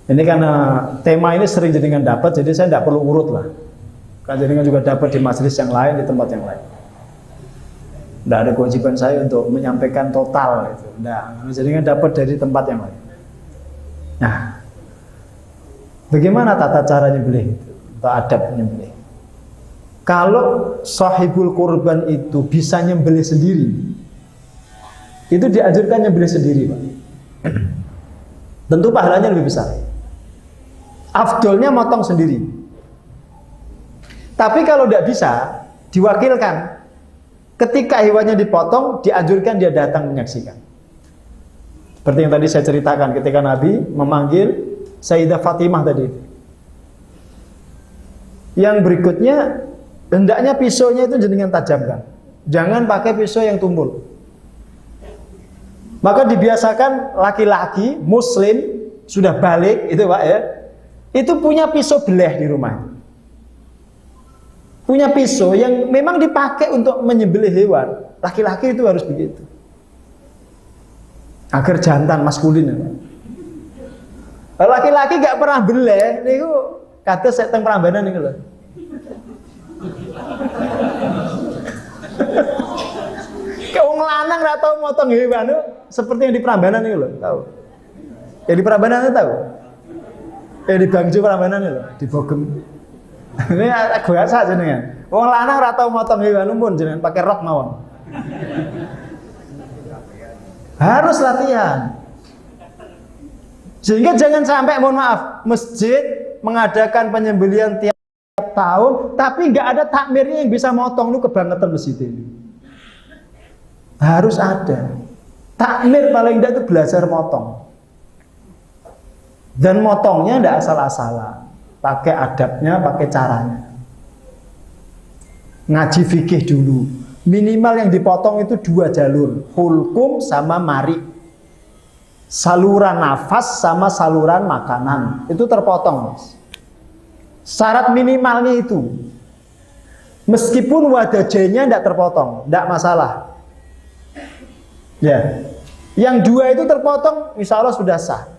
Ini karena tema ini sering jenengan dapat, jadi saya tidak perlu urut lah. Kan jenengan juga dapat di majelis yang lain, di tempat yang lain. Tidak ada kewajiban saya untuk menyampaikan total itu. Tidak, jenengan dapat dari tempat yang lain. Nah, bagaimana tata caranya beli atau adabnya beli? Kalau sahibul kurban itu bisa nyembelih sendiri, itu dianjurkan nyembelih sendiri, Pak. Tentu pahalanya lebih besar. Afdolnya motong sendiri. Tapi kalau tidak bisa, diwakilkan. Ketika hewannya dipotong, dianjurkan dia datang menyaksikan. Seperti yang tadi saya ceritakan ketika Nabi memanggil Sayyidah Fatimah tadi. Yang berikutnya, hendaknya pisaunya itu jenengan tajamkan. Jangan pakai pisau yang tumpul. Maka dibiasakan laki-laki muslim sudah balik itu Pak ya, itu punya pisau beleh di rumah. Punya pisau yang memang dipakai untuk menyembelih hewan. Laki-laki itu harus begitu. Agar jantan maskulin ya. Laki-laki gak pernah beleh niku kata saya teng Prambanan niku lho. Wong lanang ra tau motong hewan itu seperti yang di Prambanan itu loh, tahu. Yang di Prambanan itu tahu. Yang di Bangjo Prambanan itu loh, di Bogem. Ini gue asa jenengan. Wong lanang ra tau motong hewan pun jenengan pakai rok mawon. Harus latihan. Sehingga jangan sampai mohon maaf, masjid mengadakan penyembelihan tiap tahun tapi nggak ada takmirnya yang bisa motong, lu kebangetan masjid ini. Harus ada takmir, paling tidak itu belajar motong, dan motongnya tidak asal-asalan, pakai adabnya, pakai caranya. Ngaji fikih dulu, minimal yang dipotong itu 2 jalur, hulkum sama mari, saluran nafas sama saluran makanan itu terpotong. Syarat minimalnya itu, meskipun wadah J-nya tidak terpotong, tidak masalah. Ya, yang 2 itu terpotong, insya Allah sudah sah.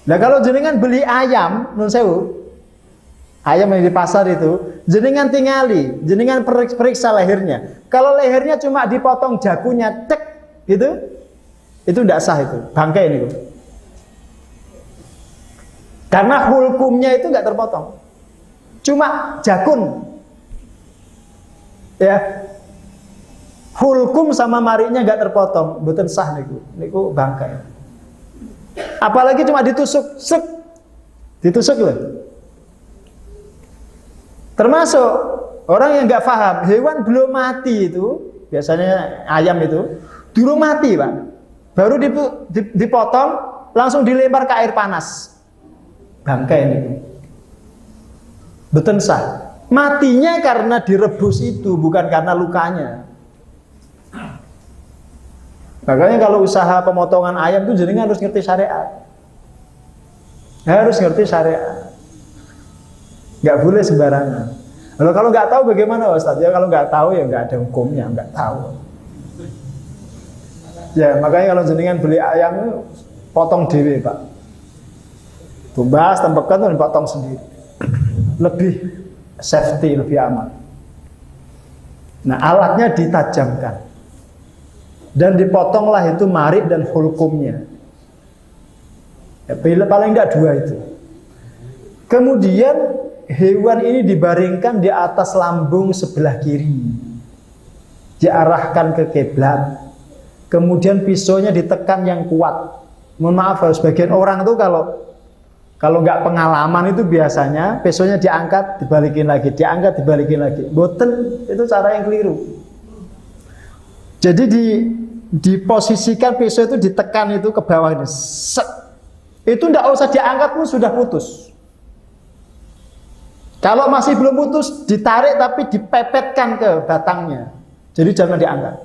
Nah kalau jenengan beli ayam, nun sewu, ayam yang di pasar itu, jenengan tingali, jenengan periksa lehernya. Kalau lehernya cuma dipotong jakunya, cek, gitu, itu tidak sah itu, bangkai ini. Karena hulkumnya itu nggak terpotong, cuma jakun, ya. Hulkum sama marinya nggak terpotong, betul sah niku bangkai. Apalagi cuma ditusuk, ditusuk loh. Termasuk orang yang nggak paham, hewan belum mati itu, biasanya ayam itu, dulu mati Pak, baru dipotong, langsung dilempar ke air panas. bangkai ini. Betul sah. Matinya karena direbus itu, bukan karena lukanya. Makanya kalau usaha pemotongan ayam itu jenengan harus ngerti syariat. Harus ngerti syariat. Nggak boleh sembarangan. Lalu kalau nggak tahu bagaimana Ustaz? Ya kalau nggak tahu ya nggak ada hukumnya, nggak tahu. Ya makanya kalau jenengan beli ayam potong dewe Pak. Tumbas, tempekan, dan potong sendiri. Lebih safety, lebih aman. Nah alatnya ditajamkan. Dan dipotonglah itu marik dan hulkumnya. Ya, paling tidak 2 itu. Kemudian hewan ini dibaringkan di atas lambung sebelah kiri. Diarahkan ke kiblat. Kemudian pisaunya ditekan yang kuat. Mohon maaf, sebagian orang tuh kalau nggak pengalaman itu biasanya pisaunya diangkat, dibalikin lagi, diangkat, dibalikin lagi. Boten, itu cara yang keliru. Jadi diposisikan pisau itu ditekan itu ke bawah ini. Set. Itu tidak usah diangkat pun sudah putus. Kalau masih belum putus, ditarik tapi dipepetkan ke batangnya. Jadi jangan diangkat.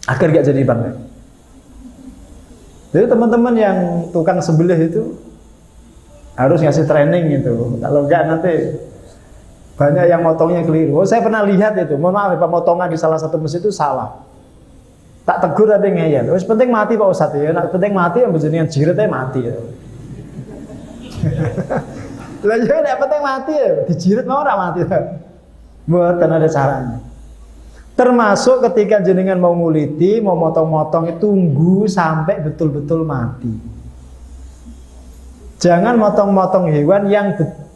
Agar gak jadi bangkai. Jadi teman-teman yang tukang sembelih itu harus ngasih training itu. Kalau enggak nanti banyak yang motongnya keliru. Oh, saya pernah lihat itu. Mohon maaf, pemotongan di salah satu masjid itu salah. Tak tegur tapi ngeyel. Wis penting mati Pak Ustaz ya. Nek penting mati yang jenengan jiritnya mati ya. Lah ya nek penting mati ya, dijirit mau ora mati. Mboten ada caranya. Termasuk ketika jenengan mau nguliti, mau motong-motong itu tunggu sampai betul-betul mati. Jangan motong-motong hewan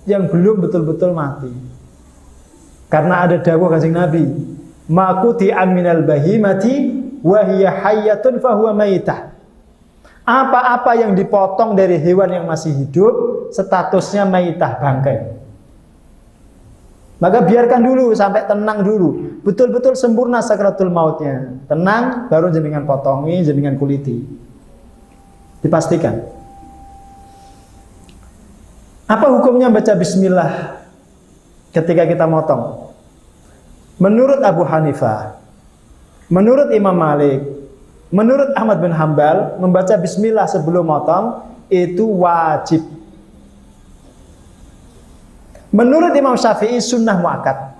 yang belum betul-betul mati. Karena ada dawuh Kanjeng Nabi, "Maquti aminal bahimati wa hiya hayyatun fa huwa maitah." Apa-apa yang dipotong dari hewan yang masih hidup statusnya maitah, bangkai. Maka biarkan dulu sampai tenang dulu. Betul-betul sempurna sakratul mautnya. Tenang baru jenengan potongi, jenengan kuliti. Dipastikan. Apa hukumnya baca bismillah ketika kita motong? Menurut Abu Hanifah, menurut Imam Malik, menurut Ahmad bin Hambal, membaca bismillah sebelum motong itu wajib. Menurut Imam Syafi'i sunnah muakkad.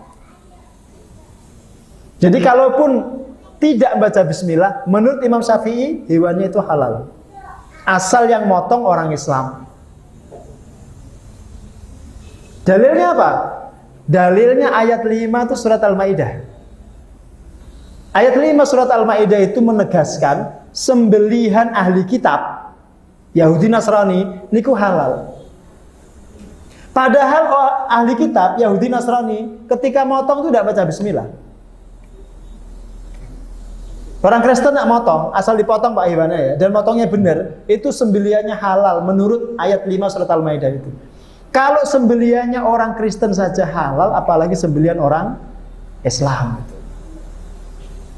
Jadi kalaupun tidak baca bismillah, menurut Imam Syafi'i hewannya itu halal. Asal yang motong orang Islam. Dalilnya apa? Dalilnya ayat 5 itu surat Al-Maidah. Ayat 5 surat Al-Maidah itu menegaskan sembelihan ahli kitab Yahudi Nasrani niku halal. Padahal ahli kitab Yahudi Nasrani ketika motong itu tidak baca bismillah. Orang Kristen tidak motong, asal dipotong Pak hewannya ya, dan motongnya benar, itu sembelihannya halal menurut ayat 5 surat Al-Maidah itu. Kalau sembelihannya orang Kristen saja halal, apalagi sembelihan orang Islam.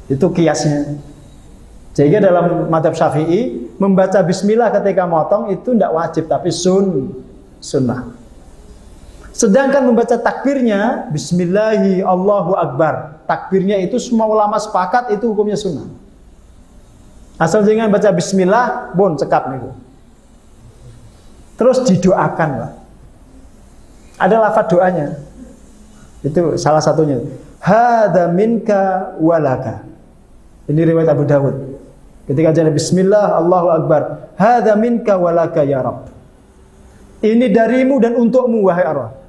Itu kiasnya. Sehingga dalam mazhab Syafi'i membaca bismillah ketika motong itu tidak wajib, tapi sunnah. Sedangkan membaca takbirnya bismillahi Allahu Akbar, takbirnya itu semua ulama sepakat itu hukumnya sunnah. Asal jangan baca bismillah pun cekap nih. Terus didoakan lah. Ada lafaz doanya. Itu salah satunya. Hadza minka walaka. Ini riwayat Abu Dawud. Ketika jadi bismillah Allahu Akbar, hadza minka walaka ya Rabb. Ini darimu dan untukmu wahai Allah.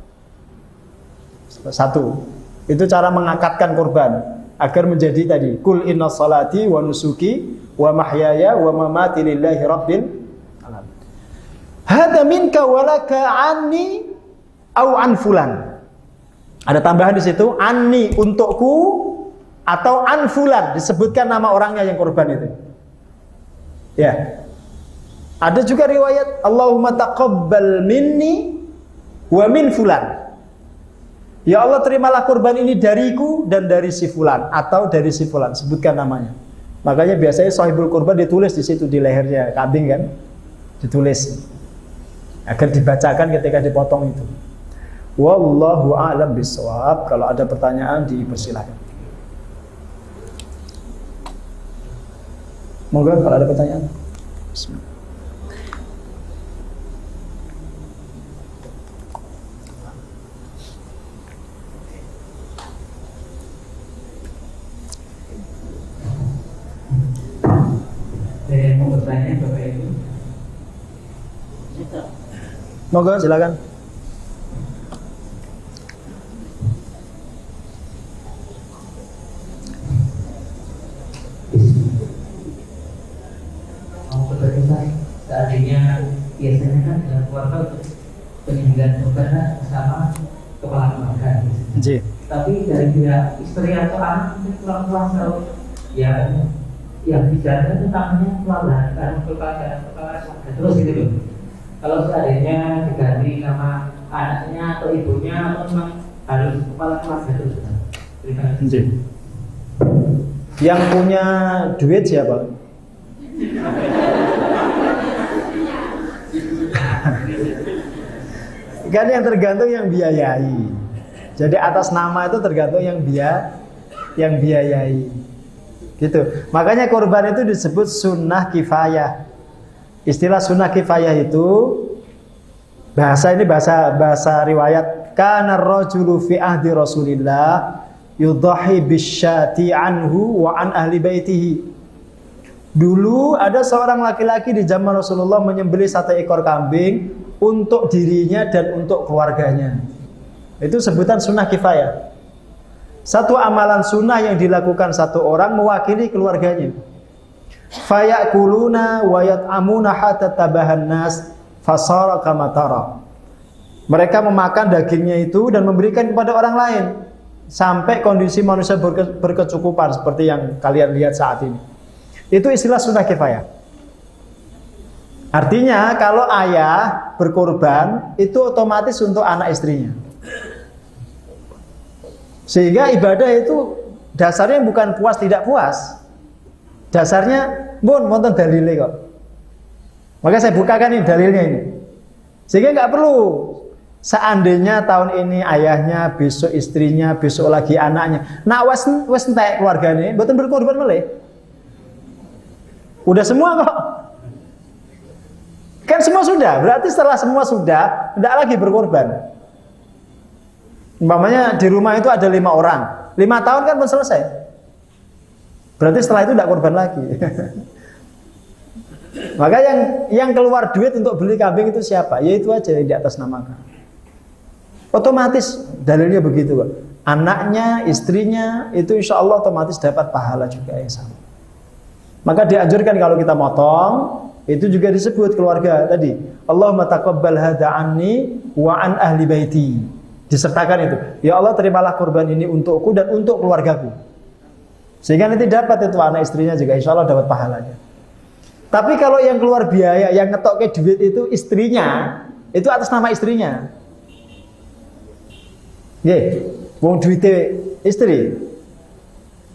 Satu, itu cara mengakatkan korban agar menjadi tadi kul inna salati wa nusuki wa mahyaya wa mamati lillahi rabbil alamin. Hadza minka walaka anni au an fulan. Ada tambahan di situ anni untukku atau an fulan, disebutkan nama orangnya yang korban itu. Ya. Ada juga riwayat Allahumma taqabbal minni wa min fulan. Ya Allah, terimalah kurban ini dariku dan dari si fulan atau dari si fulan, sebutkan namanya. Makanya biasanya sahibul kurban ditulis di situ di lehernya kambing kan, ditulis. agar dibacakan ketika dipotong itu. Wallahu a'lam bishawab. Kalau ada pertanyaan dipersilakan. Moga kalau ada pertanyaan. Bismillah. Saya mau bertanya Bapak Ibu. Moga silakan. Mau bertanya, seandainya biasanya kan dalam keluarga penyembelihan kurban bersama kepala keluarga. Tapi dari pihak istri atau anak itu pulang-pulang tahu ya yang bicara itu tangannya keluarga karena kepala keluarga terus gitu loh. Kalau seandainya diganti nama anaknya atau ibunya atau memang harus kepala keluarga terus. Terima kasih. Yang punya duit siapa? Kan yang tergantung yang biayai. Jadi atas nama itu tergantung yang biayai. Gitu. Makanya kurban itu disebut sunnah kifayah. Istilah sunnah kifayah itu bahasa riwayat kana ar-rajulu fi ahdi Rasulillah yudhahi bisyati anhu wa an ahli baitihi. Dulu ada seorang laki-laki di zaman Rasulullah menyembelih satu ekor kambing untuk dirinya dan untuk keluarganya. Itu sebutan sunnah kifayah. Satu amalan sunnah yang dilakukan satu orang mewakili keluarganya. Fayakuluna wa yat'amuna hatta tabahan nas fasara kama tara. Mereka memakan dagingnya itu dan memberikan kepada orang lain sampai kondisi manusia berkecukupan seperti yang kalian lihat saat ini. Itu istilah sunnah kifayah. Artinya kalau ayah berkorban itu otomatis untuk anak istrinya. Sehingga ibadah itu dasarnya bukan puas tidak puas. Dasarnya wonten dalile kok. Maka saya bukakan ini dalilnya ini. Sehingga nggak perlu seandainya tahun ini ayahnya, besok istrinya, besok lagi anaknya. Nah wes entek keluargane mboten berkorban meleh. Udah semua kok. Kan semua sudah. Berarti setelah semua sudah, tidak lagi berkorban. Umpamanya di rumah itu ada 5 orang, 5 tahun kan pun selesai. Berarti setelah itu tidak korban lagi. Maka yang keluar duit untuk beli kambing itu siapa? Ya itu aja yang di atas namakan. Otomatis dalilnya begitu Pak. Anaknya, istrinya itu insya Allah otomatis dapat pahala juga yang sama. Maka dianjurkan kalau kita motong itu juga disebut keluarga tadi. Allahumma taqabbal hadza anni wa an ahli baiti. Disertakan itu. Ya Allah terimalah kurban ini untukku dan untuk keluargaku. Sehingga nanti dapat itu anak istrinya juga insya Allah dapat pahalanya. Tapi kalau yang keluar biaya, yang ngetoknya duit itu istrinya, itu atas nama istrinya. Nggih, wong duitnya istri.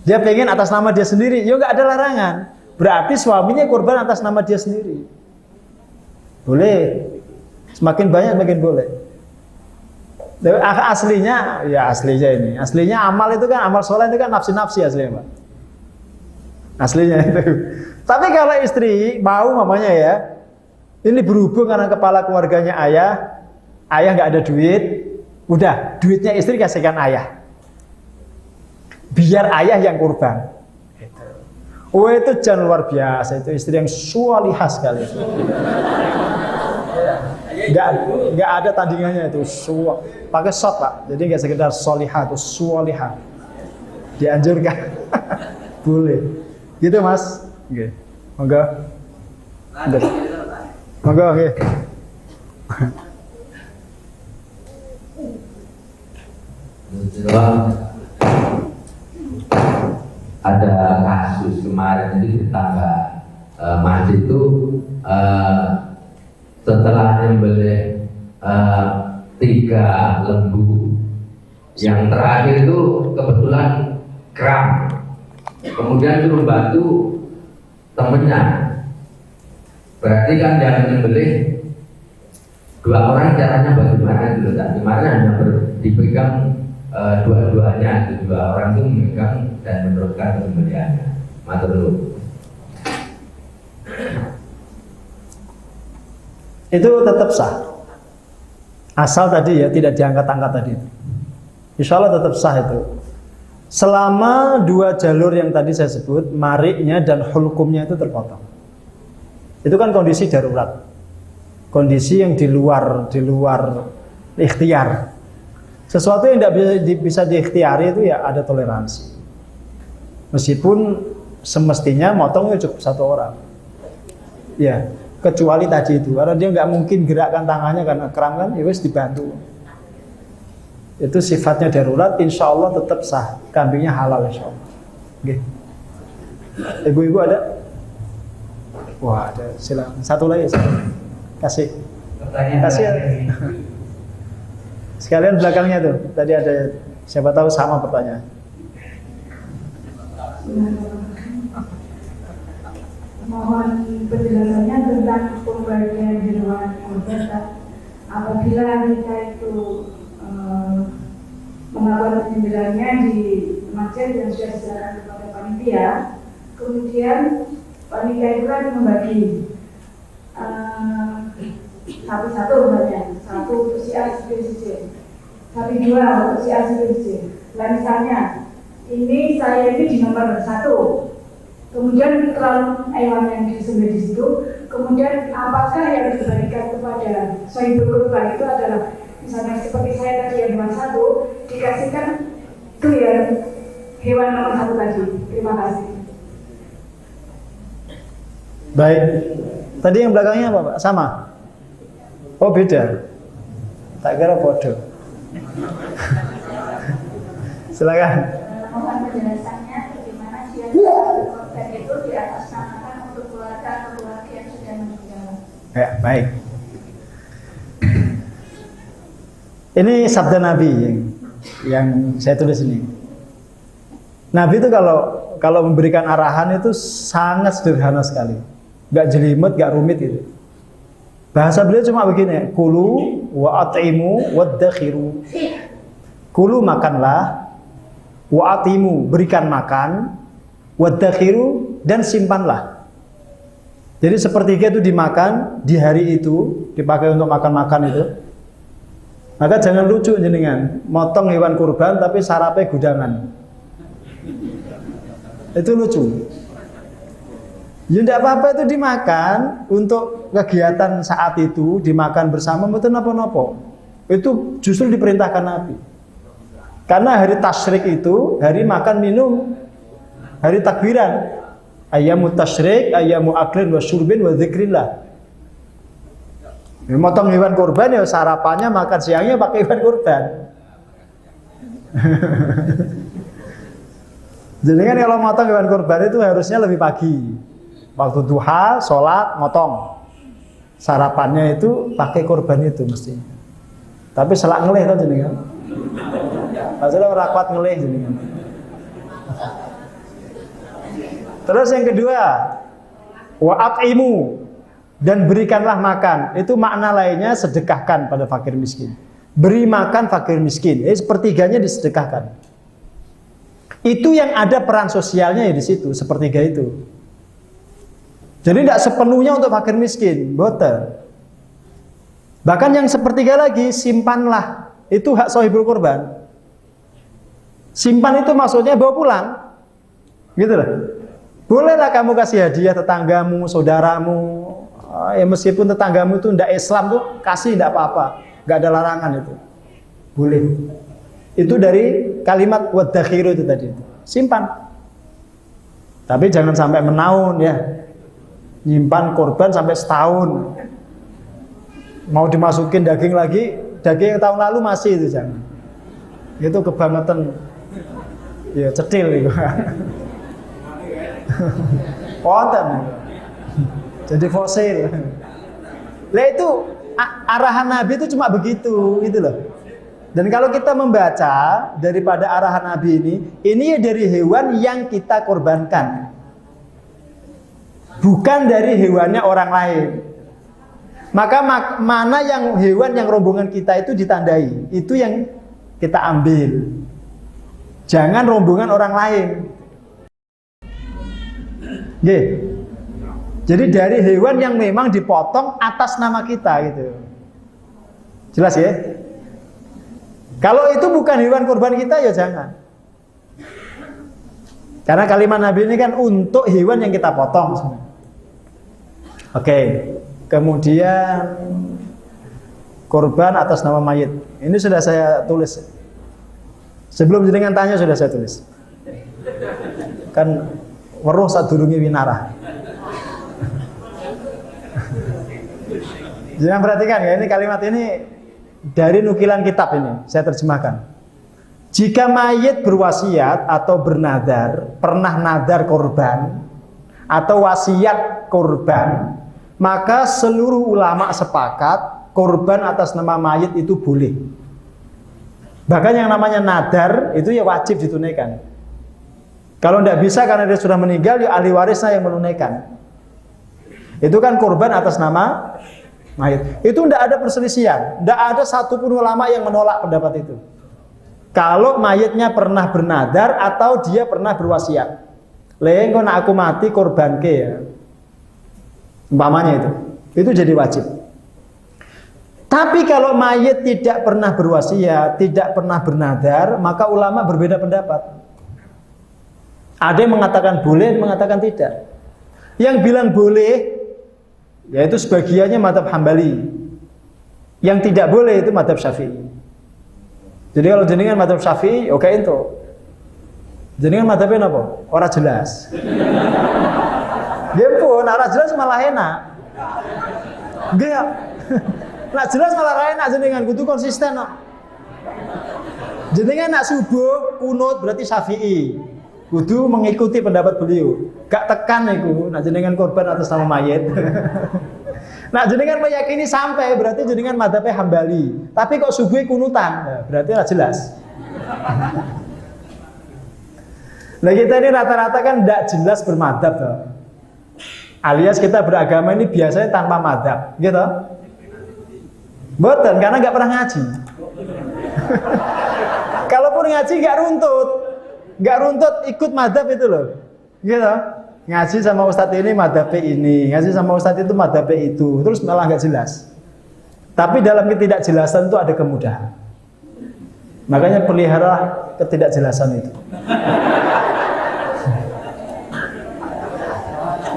Dia pengen atas nama dia sendiri, ya nggak ada larangan. Berarti suaminya kurban atas nama dia sendiri. Boleh. Semakin banyak makin boleh. Aslinya, ya aslinya ini. Aslinya amal itu kan, amal soleh itu kan nafsi-nafsi aslinya Pak. Aslinya itu. Tapi kalau istri mau mamanya ya, ini berhubung karena kepala keluarganya ayah nggak ada duit, udah duitnya istri kasihkan ayah. Biar ayah yang kurban. Oh itu jangan luar biasa, itu istri yang sholihah sekali. Nggak ada tandingannya itu, pakai shot Pak. Jadi nggak sekedar sholihah, itu sholihah. Dianjurkan, boleh. Gitu Mas. Oke, monggo. Monggo, oke. Ada kasus kemarin di tetangga Mas itu setelah nyembelih 3 lembu, yang terakhir itu kebetulan kram. Kemudian suruh bantu temennya. Berarti kan yang nyembelih dua orang caranya bagaimana dulu tak kemarin hanya dipegang dua-duanya, dua orang itu memegang dan meneruskan sembelihannya. Matur nuwun. Itu tetap sah. Asal tadi ya tidak diangkat-angkat tadi. Insya Allah tetap sah itu. Selama dua jalur yang tadi saya sebut, mariknya dan hulkumnya itu terpotong. Itu kan kondisi darurat. Kondisi yang di luar ikhtiar. Sesuatu yang tidak bisa diikhtiari itu ya ada toleransi. Meskipun semestinya motongnya cukup satu orang. Ya, kecuali tadi itu, karena dia nggak mungkin gerakkan tangannya karena kram kan, ya wis dibantu. Itu sifatnya darurat, insya Allah tetap sah. Kambingnya halal insya Allah. Oke. Ibu-ibu ada? Wah, ada. Silakan. Satu lagi. Kasih. Kasih ya. Sekalian belakangnya tuh. Tadi ada, siapa tahu sama pertanyaan. Mohon penjelasannya tentang pembagian hewan kurban. Apabila kita itu melakukan penyembelihannya di masjid yang sudah diserahkan kepada panitia, kemudian panitia itu kan membagi satu banyak, satu untuk si A, si B, si C, tapi dua untuk si A, si B, si C. Nah misalnya, ini saya ini di nomor 1, kemudian kalau hewan yang disembelih di situ, kemudian apakah yang diberikan kepada sahibul kurban itu adalah misalnya seperti saya tadi yang nomor 1 dikasihkan itu ya hewan nomor 1 tadi. Terima kasih. Baik. Tadi yang belakangnya apa, Pak? Sama? Oh, beda. Tak kira bodoh. Silakan. Mohon penjelasannya bagaimana jika korban itu diatasnamakan untuk keluarga atau keluarga yang sudah meninggal. Ya, baik. Ini sabda Nabi yang saya tulis ini. Nabi itu kalau memberikan arahan itu sangat sederhana sekali. Gak jelimet, gak rumit itu. Bahasa beliau cuma begini, kulu wa at'imu waddakhiru. Kulu makanlah, wa at'imu berikan makan, waddakhiru dan simpanlah. Jadi sepertiga itu dimakan di hari itu, dipakai untuk makan-makan itu. Maka jangan lucu jenengan, motong hewan kurban tapi sarape gudangan. Itu lucu. Ya tidak apa-apa itu dimakan untuk kegiatan saat itu, dimakan bersama betul napa-napa. Itu justru diperintahkan Nabi. Karena hari tasyrik itu hari makan minum, hari takbiran. Ayyamu tasyrik, ayyamu aklin wa syurbin wa dzikrillah. Motong hewan kurban ya sarapannya makan siangnya pakai hewan kurban. Jadi kan kalau motong hewan kurban itu harusnya lebih pagi. Waktu duha, sholat, motong. Sarapannya itu pakai kurban itu mesti. Tapi selak ngelih tau jenengan. Maksudnya ora kuat ngelih jenengan. Terus yang kedua, wa at'imu dan berikanlah makan. Itu makna lainnya sedekahkan pada fakir miskin. Beri makan fakir miskin. Sepertiganya disedekahkan. Itu yang ada peran sosialnya ya di situ, sepertiga itu. Jadi tidak sepenuhnya untuk fakir miskin, boten. Bahkan yang sepertiga lagi simpanlah. Itu hak sahibul kurban. Simpan itu maksudnya bawa pulang. Gitu loh. Bolehlah kamu kasih hadiah tetanggamu, saudaramu. Ya meskipun tetanggamu itu tidak Islam tuh kasih tidak apa-apa. Enggak ada larangan itu. Boleh. Itu dari kalimat waddakhiru itu tadi. Simpan. Tapi jangan sampai menaun ya. Nyimpan korban sampai setahun. Mau dimasukin daging lagi, daging yang tahun lalu masih itu jangan. Itu kebangetan. Ya cetil itu. Wonten. Jadi fosil. Lah itu arahan Nabi itu cuma begitu, gitu loh. Dan kalau kita membaca daripada arahan Nabi ini ya dari hewan yang kita korbankan. Bukan dari hewannya orang lain. Maka mana yang hewan yang rombongan kita itu ditandai, itu yang kita ambil. Jangan rombongan orang lain. Nggih. Jadi dari hewan yang memang dipotong atas nama kita gitu. Jelas ya? Kalau itu bukan hewan kurban kita ya jangan. Karena kalimat Nabi ini kan untuk hewan yang kita potong sebenarnya. Oke. Kemudian kurban atas nama mayit. Ini sudah saya tulis. Sebelum jenengan tanya sudah saya tulis. Kan weruh sadurunge winarah. Jangan perhatikan ya, ini kalimat ini dari nukilan kitab ini, saya terjemahkan. Jika mayit berwasiat atau bernadar, pernah nadar korban atau wasiat korban, maka seluruh ulama sepakat korban atas nama mayit itu boleh. Bahkan yang namanya nadar itu ya wajib ditunaikan. Kalau tidak bisa karena dia sudah meninggal, ya ahli warisnya yang menunaikan. Itu kan korban atas nama mayit. Itu tidak ada perselisihan. Tidak ada satupun ulama yang menolak pendapat itu. Kalau mayitnya pernah bernadar atau dia pernah berwasiat. Lengko nak aku mati korban ke ya. Umpamanya itu jadi wajib. Tapi kalau mayit tidak pernah berwasiat, tidak pernah bernadar, maka ulama berbeda pendapat. Ada yang mengatakan boleh, yang mengatakan tidak. Yang bilang boleh, yaitu sebagiannya mazhab Hambali. Yang tidak boleh itu mazhab Syafi'i. Jadi kalau jenengan mazhab Syafi'i, oke itu. Jenengan mazhabnya apa? Ora jelas. Ya pun, ora jelas malah enak. Enggak. Nah jelas malah enak jenengan kudu konsisten no. Jenengan nak subuh kunut berarti Syafi'i. Kudu mengikuti pendapat beliau. Gak tekan iku nak jenengan korban atas nama mayit. Nah jenengan meyakini sampai berarti jenengan mazhabnya Hambali. Tapi kok subuh kunutan, berarti ora jelas. Nah kita ini rata-rata kan tidak jelas bermadzhab toh. Alias kita beragama ini biasanya tanpa madzhab, gitu. Boten karena nggak pernah ngaji. Kalaupun ngaji nggak runtut ikut madzhab itu loh, gitu. Ngaji sama ustadz ini madzhabnya ini, ngaji sama ustadz itu madzhabnya itu, terus malah nggak jelas. Tapi dalam ketidakjelasan itu ada kemudahan. Makanya pelihara ketidakjelasan itu.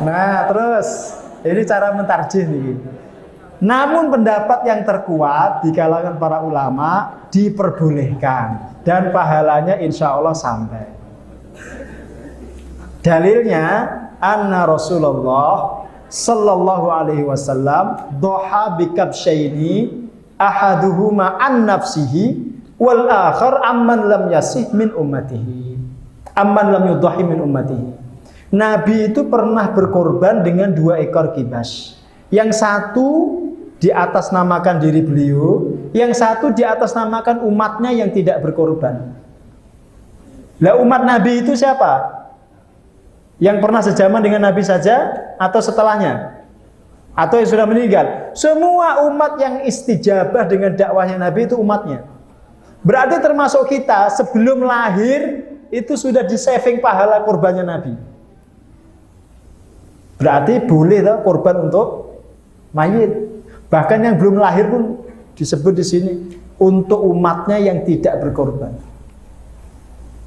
Nah terus ini cara mentarjih nih. Namun pendapat yang terkuat di kalangan para ulama diperbolehkan dan pahalanya insya Allah sampai. Dalilnya anna Rasulullah sallallahu alaihi wasallam doha bikabsyaini ahaduhuma an nafsihi wal akhar amman lam yasih min ummatihi amman lam yudhahi min ummatihi. Nabi itu pernah berkorban dengan 2 ekor kibas. Yang satu di atas namakan diri beliau, yang satu di atas namakan umatnya yang tidak berkorban. Lah umat Nabi itu siapa? Yang pernah sejaman dengan Nabi saja atau setelahnya? Atau yang sudah meninggal? Semua umat yang istijabah dengan dakwahnya Nabi itu umatnya. Berarti termasuk kita sebelum lahir itu sudah di-saving pahala korbannya Nabi. Berarti boleh toh korban untuk mayit. Bahkan yang belum lahir pun disebut di sini untuk umatnya yang tidak berkorban.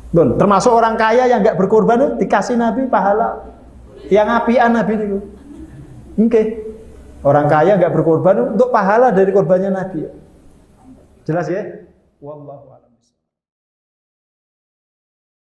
Don, termasuk orang kaya yang nggak berkorban itu dikasih Nabi pahala yang apian Nabi itu. Oke. Orang kaya nggak berkorban untuk pahala dari korbannya Nabi. Jelas ya? Wallahu a'lam.